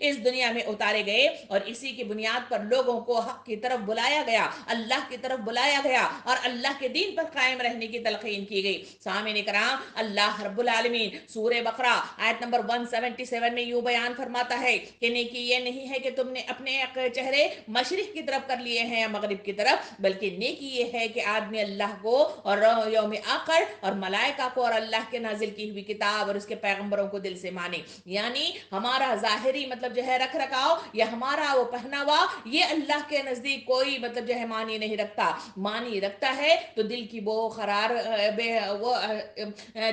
اس دنیا میں اتارے گئے اور اسی کی بنیاد پر لوگوں کو حق کی طرف بلایا گیا، اللہ کی طرف بلایا گیا اور اللہ کے دین پر قائم رہنے کی تلقین کی گئی۔ سامعین کرام، اللہ رب العالمین سورہ بقرہ آیت نمبر 177 میں یوں بیان فرماتا ہے کہ نیکی یہ نہیں ہے کہ تم نے اپنے چہرے مشرق کی طرف کر لیے ہیں یا مغرب کی طرف، بلکہ نیکی یہ ہے کہ آدمی اللہ کو اور یوم آخر اور ملائکہ کو اور اللہ کے نازل کی ہوئی کتاب اور اس کے پیغمبروں کو دل سے مانے۔ یعنی ہمارا ظاہری مطلب جو ہے رکھ رکھاؤ یا ہمارا وہ پہناوا یہ اللہ کے نزدیک کوئی مطلب جو ہے معنی نہیں رکھتا، معنی رکھتا ہے تو دل کی وہ قرار وہ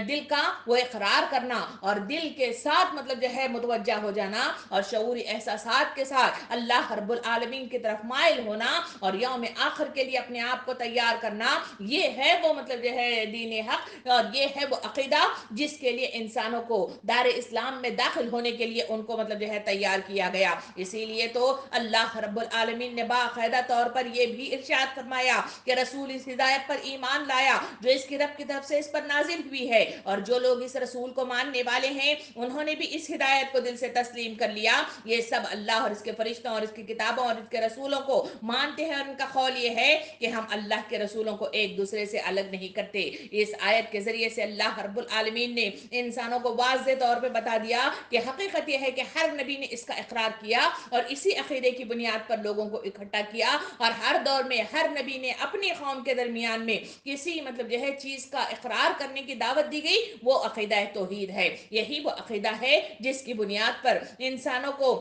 دل کا وہ اقرار کرنا اور دل کے ساتھ مطلب جو ہے متوجہ ہو جانا اور شعوری احساسات کے ساتھ اللہ رب العالمین کی طرف مائل ہونا اور یوم آخر کے لیے اپنے آپ کو تیار کرنا، یہ ہے وہ مطلب جو ہے دین حق اور یہ ہے وہ عقیدہ جس کے لیے انسانوں کو دار اسلام میں داخل ہونے کے لیے ان کو مطلب جو ہے تیار کیا گیا۔ اسی لیے تو اللہ رب العالمین نے باقاعدہ طور پر یہ بھی ارشاد فرمایا کہ رسول اس ہدایت پر ایمان لایا جو اس کی رب کی طرف سے اس پر نازل ہوئی ہے، اور جو لوگ اس رسول کو ماننے والے ہیں انہوں نے بھی اس ہدایت کو دل سے تسلیم کر لیا، یہ سب اللہ اور اس کے فرشتوں اور اس کی کتابوں اور اس کے رسولوں کو مانتے ہیں اور ان کا قول یہ ہے کہ ہم اللہ کے رسولوں کو ایک دوسرے سے الگ نہیں کرتے۔ اس آیت کے ذریعے سے اللہ رب العالمین نے انسانوں کو واضح طور پہ بتا دیا کہ حقیقت یہ ہے کہ ہر نبی نے اس کا اقرار کیا اور اسی عقیدے کی بنیاد پر لوگوں کو اکٹھا کیا، اور ہر دور میں ہر نبی نے اپنی قوم کے درمیان میں کسی مطلب جو ہے چیز کا اقرار کرنے کی دعوت دی گئی، وہ عقیدہ توحید ہے۔ یہی وہ عقیدہ ہے جس کی بنیاد پر انسانوں کو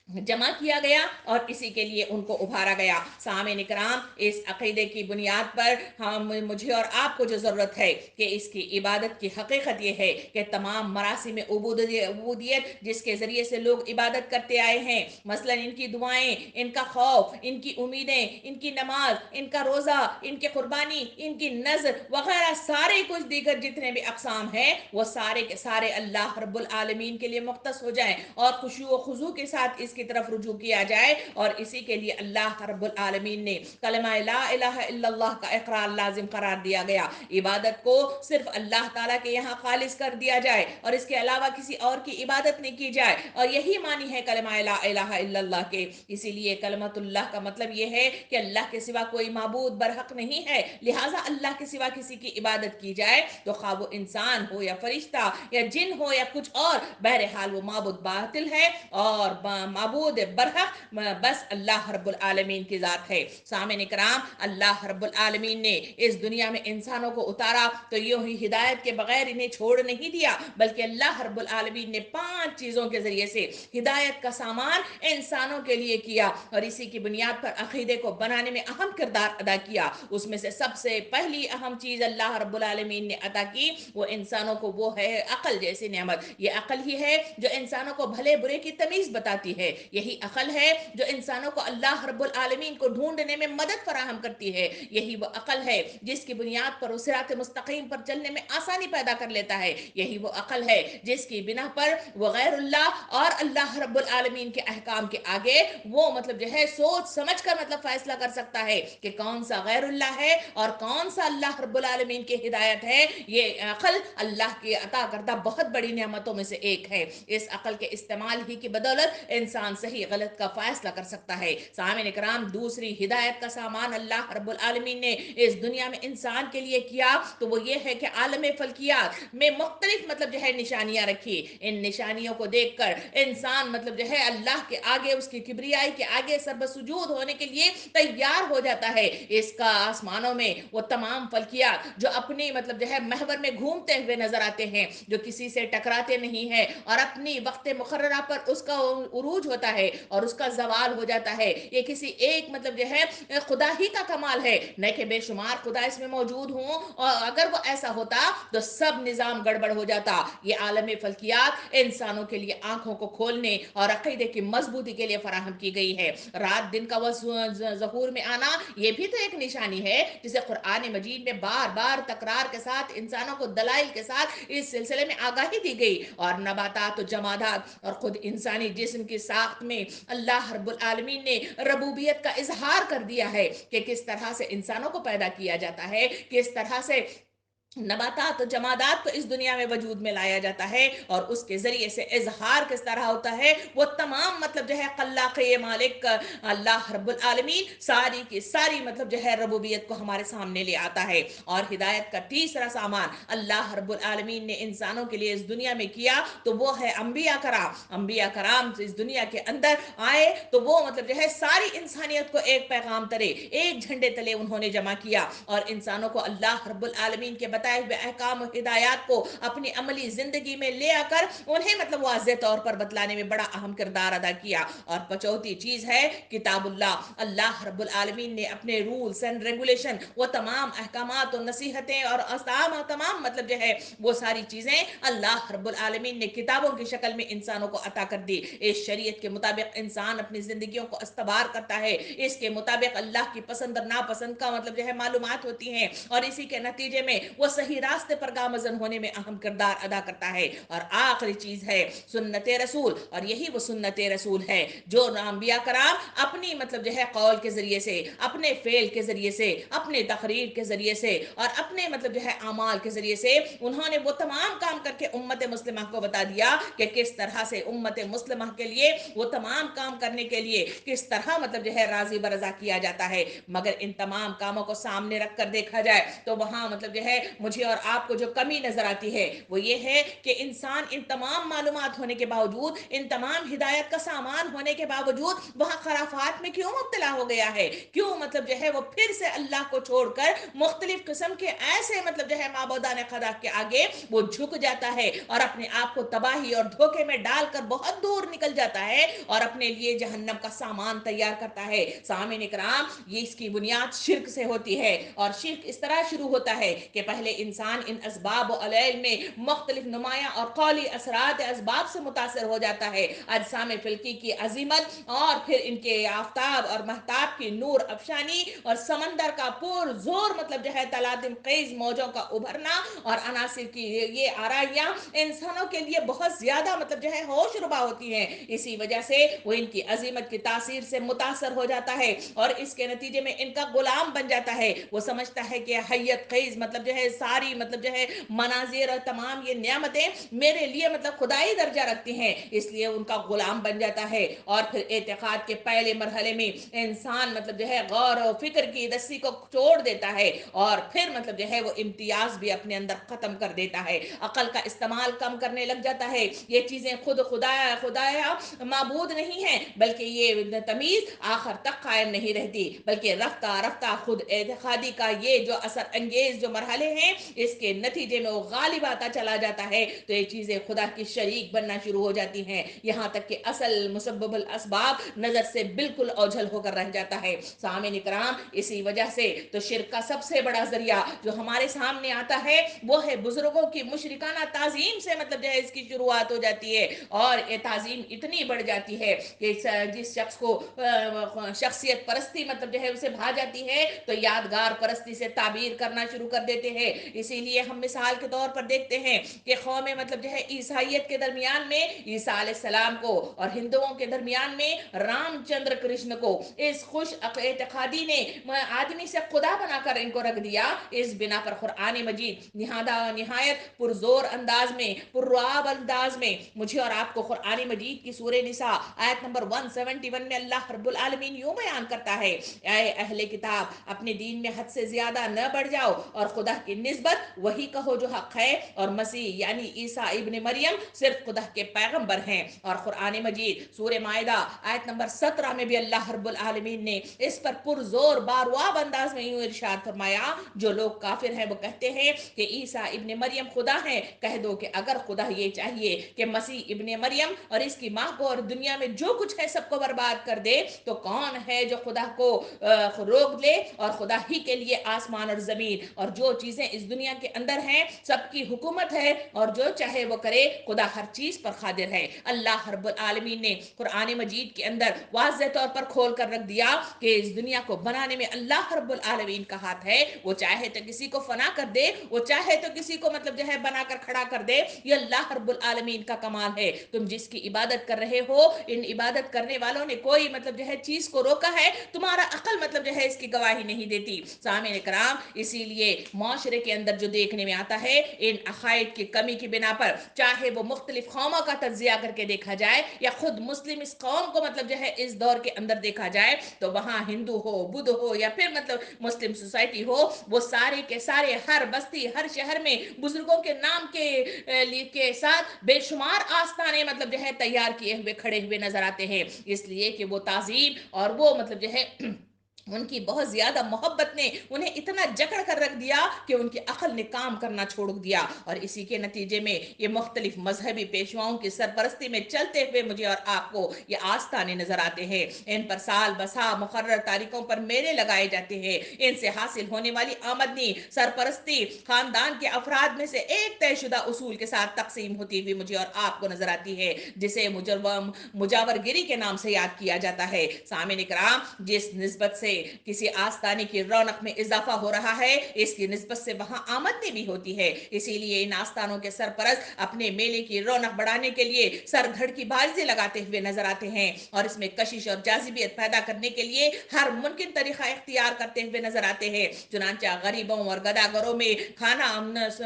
جمع کیا گیا اور اسی کے لیے ان کو ابھارا گیا۔ سامعین کرام، اس عقیدے کی بنیاد پر مجھے اور آپ کو جو ضرورت ہے کہ اس کی عبادت کی حقیقت یہ ہے کہ تمام مراسم عبودیت جس کے ذریعے سے لوگ عبادت کرتے آئے ہیں، مثلا ان کی دعائیں، ان کا خوف، ان کی امیدیں، ان کی نماز، ان کا روزہ، ان کی قربانی، ان کی نذر وغیرہ سارے کچھ دیگر جتنے بھی اقسام ہیں وہ سارے کے سارے اللہ رب العالمین کے لیے مختص ہو جائیں اور خشوع و خضوع کے ساتھ اس کی طرف رجوع کیا جائے، اور اسی کے لیے اللہ رب العالمین نے کلمہ لا الہ الا اللہ کا اقرار لازم قرار دیا گیا۔ عبادت کو صرف اللہ تعالیٰ کے یہاں خالص کر دیا جائے اور اس کے علاوہ کسی اور کی عبادت نہیں کی جائے، اور یہی معنی ہے کلمہ لا الہ الا اللہ کے۔ اسی لیے کلمۃ اللہ کا مطلب یہ ہے کہ اللہ کے سوا کوئی معبود برحق نہیں ہے، لہٰذا اللہ کے سوا کسی کی عبادت کی جائے تو خواہ وہ انسان ہو یا فرشتہ یا جن ہو یا کچھ اور، بہرحال وہ معبود باطل ہے اور معبود برحق بس اللہ رب العالمین کی ذات ہے۔ سامعین کرام، اللہ رب العالمین نے اس دنیا میں انسانوں کو اتارا تو یوں ہی ہدایت کے بغیر انہیں چھوڑ نہیں دیا، بلکہ اللہ رب العالمین نے 5 چیزوں کے ذریعے سے ہدایت کا سامان انسانوں کے لیے کیا اور اسی کی بنیاد پر عقیدے کو بنانے میں اہم کردار ادا کیا۔ اس میں سے سب سے پہلی اہم چیز اللہ رب العالمین نے عطا کی وہ انسانوں کو وہ ہے عقل جیسی نعمت۔ یہ عقل ہی ہے جو انسانوں کو بھلے برے کی تمیز بتاتی ہے، یہی عقل ہے جو انسانوں کو اللہ رب العالمین کو ڈھونڈنے میں مدد فراہم کرتی ہے، یہی وہ عقل ہے جس کی بنیاد پر وہ صراط مستقیم پر چلنے میں آسانی پیدا کر لیتا ہے، یہی وہ عقل ہے جس کی بنا پر وہ غیر اللہ اور اللہ رب العالمین کے احکام کے آگے وہ مطلب جو ہے سوچ سمجھ کر مطلب فیصلہ کر سکتا ہے کہ کون سا غیر اللہ ہے اور کون سا اللہ رب العالمین کی ہدایت ہے۔ یہ عقل اللہ کی عطا کردہ بہت بڑی نعمتوں میں سے ایک ہے۔ اس عقل کے استعمال ہی کی بدولت انسان صحیح غلط کا فیصلہ کر سکتا ہے۔ سامعین کرام، دوسری ہدایت کا سامان اللہ رب العالمین نے اس دنیا میں انسان کے لیے کیا تو وہ یہ ہے کہ عالم فلکیات میں مختلف مطلب جو ہے نشانیاں رکھی، ان نشانیوں کو دیکھ کر انسان مطلب جو ہے اللہ کے آگے، اس کی کبریائی کے آگے سربسجود ہونے کے لیے تیار ہو جاتا ہے۔ اس کا آسمانوں میں وہ تمام فلکیات جو اپنی مطلب جو ہے محور میں گھومتے ہوئے نظر آتے ہیں، جو کسی سے ٹکراتے نہیں ہیں اور اپنی وقت مقررہ پر اس کا عروج ہوتا ہے اور اس کا زوال ہو جاتا ہے، یہ کسی ایک مطلب جو ہے خدا ہی کا کمال ہے، نہ کہ بے شمار خدا اس میں موجود ہوں، اور اگر وہ ایسا ہوتا تو سب نظام گڑبڑ ہو جاتا۔ یہ عالم فلکیات انسانوں کے لیے آنکھوں کو کھولنے اور عقیدے کی مضبوطی کے لیے فراہم کی گئی ہے۔ رات دن کا ظہور میں آنا یہ بھی تو ایک نشانی ہے جسے قرآن مجید میں بار بار تکرار کے ساتھ انسانوں کو دلائل کے ساتھ اس سلسلے میں آگاہی دی گئی، اور نباتات و جمادات اور خود انسانی جسم کی ساخت میں اللہ رب العالمین نے ربوبیت کا اظہار کر دیا ہے کہ کس طرح سے انسانوں کو پیدا کیا جاتا ہے، کس طرح سے نباتات و جمادات کو اس دنیا میں وجود میں لایا جاتا ہے، اور اس کے ذریعے سے اظہار کس طرح ہوتا ہے، وہ تمام مطلب جو ہے خلاق مالک اللہ رب العالمین ساری کی ساری مطلب جو ہے ربوبیت کو ہمارے سامنے لے آتا ہے۔ اور ہدایت کا تیسرا سامان اللہ رب العالمین نے انسانوں کے لیے اس دنیا میں کیا تو وہ ہے انبیاء کرام۔ انبیاء کرام اس دنیا کے اندر آئے تو وہ مطلب جو ہے ساری انسانیت کو ایک پیغام تلے، ایک جھنڈے تلے انہوں نے جمع کیا، اور انسانوں کو اللہ رب العالمین کے بتائے ہوئے احکام و ہدایات کو اپنی عملی زندگی میں لے آ کر انہیں مطلب واضح طور پر بتلانے میں بڑا اہم کردار ادا کیا۔ اور پچوتی چیز ہے کتاب اللہ۔ اللہ رب العالمین نے اپنے رولز اینڈ ریگولیشن، وہ تمام احکامات و نصیحتیں اور تمام مطلب جو ہے وہ ساری چیزیں اللہ رب العالمین نے کتابوں کی شکل میں انسانوں کو عطا کر دی۔ اس شریعت کے مطابق انسان اپنی زندگیوں کو استوار کرتا ہے، اس کے مطابق اللہ کی پسند اور ناپسند کا مطلب جو ہے معلومات ہوتی ہیں، اور اسی کے نتیجے میں وہ صحیح راستے پر گامزن ہونے میں اہم کردار ادا کرتا ہے۔ اور آخری چیز ہے سنت رسول، اور یہی وہ سنت رسول ہے جو انبیاء کرام اپنی مطلب جو ہے قول کے ذریعے سے، اپنے فعل کے ذریعے سے، اپنے تقریر کے ذریعے سے، اور اپنے مطلب جو ہے اعمال کے ذریعے سے انہوں نے وہ تمام کام کر کے امت مسلمہ کو بتا دیا کہ کس طرح سے امت مسلمہ کے لیے وہ تمام کام کرنے کے لیے کس طرح مطلب جو ہے راضی برضا کیا جاتا ہے۔ مگر ان تمام کاموں کو سامنے رکھ کر دیکھا جائے تو وہاں مطلب جو ہے مجھے اور آپ کو جو کمی نظر آتی ہے وہ یہ ہے کہ انسان ان تمام معلومات ہونے کے باوجود، ان تمام ہدایت کا سامان ہونے کے باوجود وہاں خرافات میں کیوں مبتلا ہو گیا ہے؟ کیوں مطلب جو ہے وہ پھر سے اللہ کو چھوڑ کر مختلف قسم کے ایسے مطلب جو ہے معبودان خدا کے آگے وہ جھک جاتا ہے، اور اپنے آپ کو تباہی اور دھوکے میں ڈال کر بہت دور نکل جاتا ہے، اور اپنے لیے جہنم کا سامان تیار کرتا ہے۔ سامعین اکرام، یہ اس کی بنیاد شرک سے ہوتی ہے، اور شرک اس طرح شروع ہوتا ہے کہ پہلے انسان ان اسباب و علیل میں مختلف نمایاں اور قولی اثرات اسباب سے متاثر ہو جاتا ہے، اجسام فلکی کی عظیمت، اور پھر ان کے آفتاب اور مہتاب کی نور افشانی، اور سمندر کا پور زور مطلب جو ہے تلاطم خیز موجوں کا ابھرنا، اور عناصر کی یہ آرائیاں انسانوں کے لیے بہت زیادہ مطلب جو ہے ہوش ربا ہوتی ہیں۔ اسی وجہ سے وہ ان کی عظیمت کی تاثیر سے متاثر ہو جاتا ہے، اور اس کے نتیجے میں ان کا غلام بن جاتا ہے۔ وہ سمجھتا ہے کہ حیت خیز مطلب جو ہے ساری مطلب جو ہے مناظر اور تمام یہ نعمتیں میرے لیے مطلب خدائی درجہ رکھتی ہیں، اس لیے ان کا غلام بن جاتا ہے۔ اور پھر اعتقاد کے پہلے مرحلے میں انسان مطلب جو ہے غور و فکر کی رسی کو چھوڑ دیتا ہے، اور پھر مطلب جو ہے وہ امتیاز بھی اپنے اندر ختم کر دیتا ہے، عقل کا استعمال کم کرنے لگ جاتا ہے۔ یہ چیزیں خود خدایا معبود نہیں ہیں، بلکہ یہ تمیز آخر تک قائم نہیں رہتی، بلکہ رفتہ رفتہ خود اعتقادی کا یہ جو اثر انگیز جو مرحلے ہیں اس کے نتیجے میں وہ غالب آتا چلا جاتا ہے، تو یہ چیزیں خدا کی شریک بننا شروع ہو جاتی ہیں، یہاں تک کہ اصل مسبب الاسباب نظر سے بالکل اوجھل ہو کر رہ جاتا ہے۔ سامعین اکرام، اسی وجہ سے تو شرک کا سب سے بڑا ذریعہ جو ہمارے سامنے آتا ہے وہ ہے بزرگوں کی مشرکانہ تعظیم سے مطلب جو ہے اس کی شروعات ہو جاتی ہے، اور یہ تعظیم اتنی بڑھ جاتی ہے کہ جس شخص کو شخصیت پرستی مطلب جو ہے اسے بھا جاتی ہے تو یادگار پرستی سے تعبیر کرنا شروع کر دیتے ہیں۔ اسی لیے ہم مثال کے طور پر دیکھتے ہیں کہ قوم مطلب جو ہے عیسائیت کے درمیان میں عیسیٰ علیہ السلام کو، اور ہندوؤں کے درمیان میں رام چندر کرشن کو اس خوش اعتقادی نے آدمی سے خدا بنا کر ان کو رکھ دیا۔ اس بنا پر قرآن مجید نہایت پرزور انداز میں، پررعب انداز میں مجھے اور آپ کو قرآن مجید کی سورہ نساء آیت نمبر 171 میں اللہ رب العالمین یوں بیان کرتا ہے: اے اہل کتاب، اپنے دین میں حد سے زیادہ نہ بڑھ جاؤ، اور خدا کی نسبت وہی کہو جو حق ہے، اور مسیح یعنی عیسیٰ ابن مریم صرف خدا کے پیغمبر ہیں۔ اور قرآن مجید سورہ مائدہ آیت نمبر 17 میں بھی اللہ رب العالمین نے اس پر پرزور بارواب انداز میں یوں ارشاد فرمایا: جو لوگ کافر ہیں وہ کہتے ہیں کہ عیسیٰ ابن مریم خدا ہیں، کہہ دو کہ اگر خدا یہ چاہیے کہ مسیح ابن مریم اور اس کی ماں کو اور دنیا میں جو کچھ ہے سب کو برباد کر دے تو کون ہے جو خدا کو روک لے؟ اور خدا ہی کے لیے آسمان اور زمین اور جو چیزیں اس دنیا کے اندر ہیں سب کی حکومت ہے، اور جو چاہے وہ کرے، خدا ہر چیز پر قادر ہے۔ اللہ رب العالمین نے قرآن مجید کے اندر واضح طور پر کھول کر رکھ دیا کہ اس دنیا کو بنانے میں اللہ رب العالمین کا ہاتھ ہے، وہ چاہے تو کسی کو فنا کر دے، وہ چاہے تو کسی کو مطلب جو ہے بنا کر کھڑا کر دے، یہ اللہ رب العالمین کا کمال ہے۔ تم جس کی عبادت کر رہے ہو، ان عبادت کرنے والوں نے کوئی مطلب جو ہے چیز کو روکا ہے، تمہارا عقل مطلب جو ہے اس کی گواہی نہیں دیتی۔ سامعین کرام، اسی لیے معاشرے کے اندر جو دیکھنے میں آتا ہے ان عقائد کی کمی کی بنا پر، چاہے وہ مختلف قوموں کا تجزیہ کر کے دیکھا جائے یا خود مسلم اس قوم کو مطلب جو ہے اس دور کے اندر دیکھا جائے، تو وہاں ہندو ہو، بدھ ہو یا پھر مطلب مسلم سوسائٹی ہو، وہ سارے کے سارے ہر بستی ہر شہر میں بزرگوں کے نام کے ساتھ بے شمار آستانے مطلب جو ہے تیار کیے ہوئے کھڑے ہوئے نظر آتے ہیں، اس لیے کہ وہ تعظیم اور وہ مطلب جو ہے ان کی بہت زیادہ محبت نے انہیں اتنا جکڑ کر رکھ دیا کہ ان کی عقل نے کام کرنا چھوڑ دیا، اور اسی کے نتیجے میں یہ مختلف مذہبی پیشواؤں کی سرپرستی میں چلتے ہوئے مجھے اور آپ کو یہ آستانے نظر آتے ہیں۔ ان پر سال بسا مقرر تاریخوں پر میلے لگائے جاتے ہیں، ان سے حاصل ہونے والی آمدنی سرپرستی خاندان کے افراد میں سے ایک طے شدہ اصول کے ساتھ تقسیم ہوتی ہوئی مجھے اور آپ کو نظر آتی ہے، جسے مجاور گری کے نام سے یاد کیا جاتا ہے۔ سامعین کرام، جس نسبت سے کسی آستانے کی رونق میں اضافہ ہو رہا ہے، اس کی نسبت سے وہاں آمدنی بھی ہوتی ہے، اسی لیے ان آستانوں کے سرپرست اپنے میلے کی رونق بڑھانے کے لیے سر دھڑ کی بازی لگاتے ہوئے نظر آتے ہیں، اور اس میں کشش اور جاذبیت پیدا کرنے کے لیے ہر ممکن طریقہ اختیار کرتے ہوئے نظر آتے ہیں۔ چنانچہ غریبوں اور گداگروں میں کھانا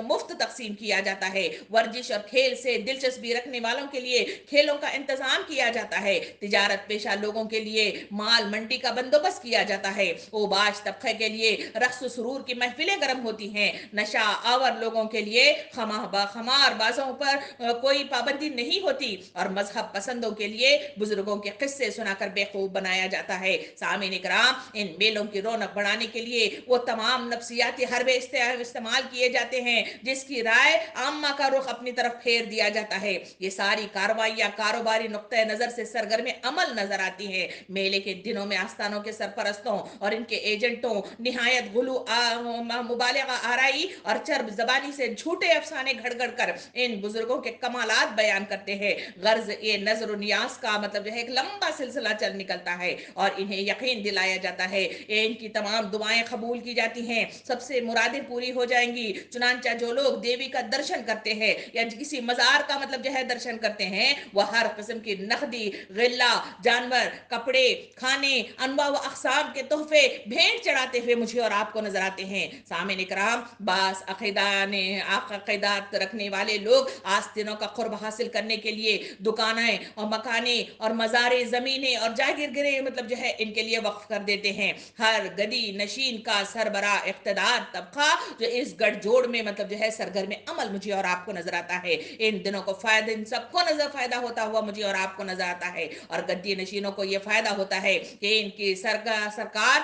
مفت تقسیم کیا جاتا ہے، ورزش اور کھیل سے دلچسپی رکھنے والوں کے لیے کھیلوں کا انتظام کیا جاتا ہے، تجارت پیشہ لوگوں کے لیے مال منڈی کا بندوبست کیا جاتا ہے، اوباش طبقے کے لیے رقص و سرور کی محفلیں گرم ہوتی ہیں، نشہ آور لوگوں کے لیے خمار بازوں پر کوئی پابندی نہیں ہوتی، اور مذہب پسندوں کے لیے بزرگوں کے قصے سنا کر بیخوب بنایا جاتا ہے۔ سامعین کرام، ان میلوں کی رونق بڑھانے کے لیے وہ تمام نفسیاتی حربے استعمال کیے جاتے ہیں جس کی رائے عامہ کا رخ اپنی طرف پھیر دیا جاتا ہے۔ یہ ساری کارروائیاں کاروباری نقطۂ نظر سے سرگرم عمل نظر آتی ہیں۔ میلے کے دنوں میں آستانوں کے سرپرستوں اور ان کے ایجنٹوں نہایت غلو مبالغہ آرائی اور چرب زبانی سے جھوٹے افسانے گھڑ گھڑ کر ان بزرگوں کے کمالات بیان کرتے ہیں، غرض یہ نظر و نیاز کا مطلب جو ہے ایک لمبا سلسلہ چل نکلتا ہے، اور انہیں یقین دلایا جاتا ہے ان کی تمام دعائیں قبول کی جاتی ہیں، سب سے مرادیں پوری ہو جائیں گی۔ چنانچہ جو لوگ دیوی کا درشن کرتے ہیں یا کسی مزار کا مطلب جو ہے درشن کرتے ہیں، وہ ہر قسم کی نقدی، غلہ، جانور، کپڑے، کھانے، انواع و اقسام کے تحفے بھیٹ چڑھاتے ہوئے مجھے اور آپ کو نظر آتے ہیں۔ سامعین کرام، بعض عقیدات رکھنے والے لوگ آستینوں کا قرب حاصل کرنے کے لیے دکانیں اور مکانیں اور مزاریں، زمینیں اور جاگیرگریں مطلب جو ہے ان کے لیے وقف کر دیتے ہیں۔ ہر گدی نشین کا سربراہ اقتدار طبقہ جو اس گٹھ جوڑ میں مطلب جو ہے سرگرم عمل مجھے اور آپ کو نظر آتا ہے، ان دنوں کو فائدہ، ان سب کو فائدہ ہوتا ہوا مجھے اور آپ کو نظر آتا ہے، اور گدی نشینوں کو یہ فائدہ ہوتا ہے کہ ان کی سرکار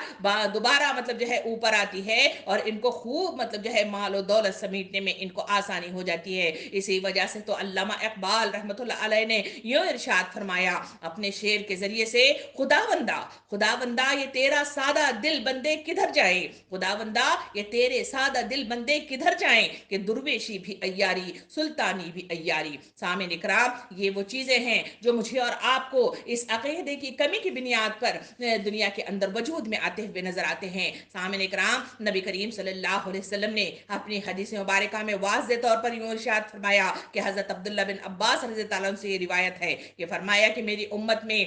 دوبارہ مطلب جو ہے اوپر آتی ہے، اور ان کو خوب مطلب جو ہے مال و دولت سمیٹنے میں ان کو آسانی ہو جاتی ہے۔ اسی وجہ سے تو علامہ اقبال رحمۃ اللہ علیہ نے یوں ارشاد فرمایا اپنے شعر کے ذریعے سے، خداوندہ یہ تیرا سادہ دل بندے کدھر جائیں، خداوندہ یہ تیرے سادہ دل بندے کدھر جائیں، کہ درویشی بھی عیاری، سلطانی بھی عیاری۔ سامعین اکرام، یہ وہ چیزیں ہیں جو مجھے اور آپ کو اس عقیدے کی کمی کی بنیاد پر دنیا کے اندر وجود میں آتے ہوئے نظر آتے ہیں۔ سامعین اکرام، نبی کریم صلی اللہ علیہ وسلم نے اپنی حدیث مبارکہ میں واضح طور پر یوں ارشاد فرمایا کہ حضرت عبداللہ بن عباس رضی اللہ عنہ سے یہ روایت ہے، یہ فرمایا کہ میری امت میں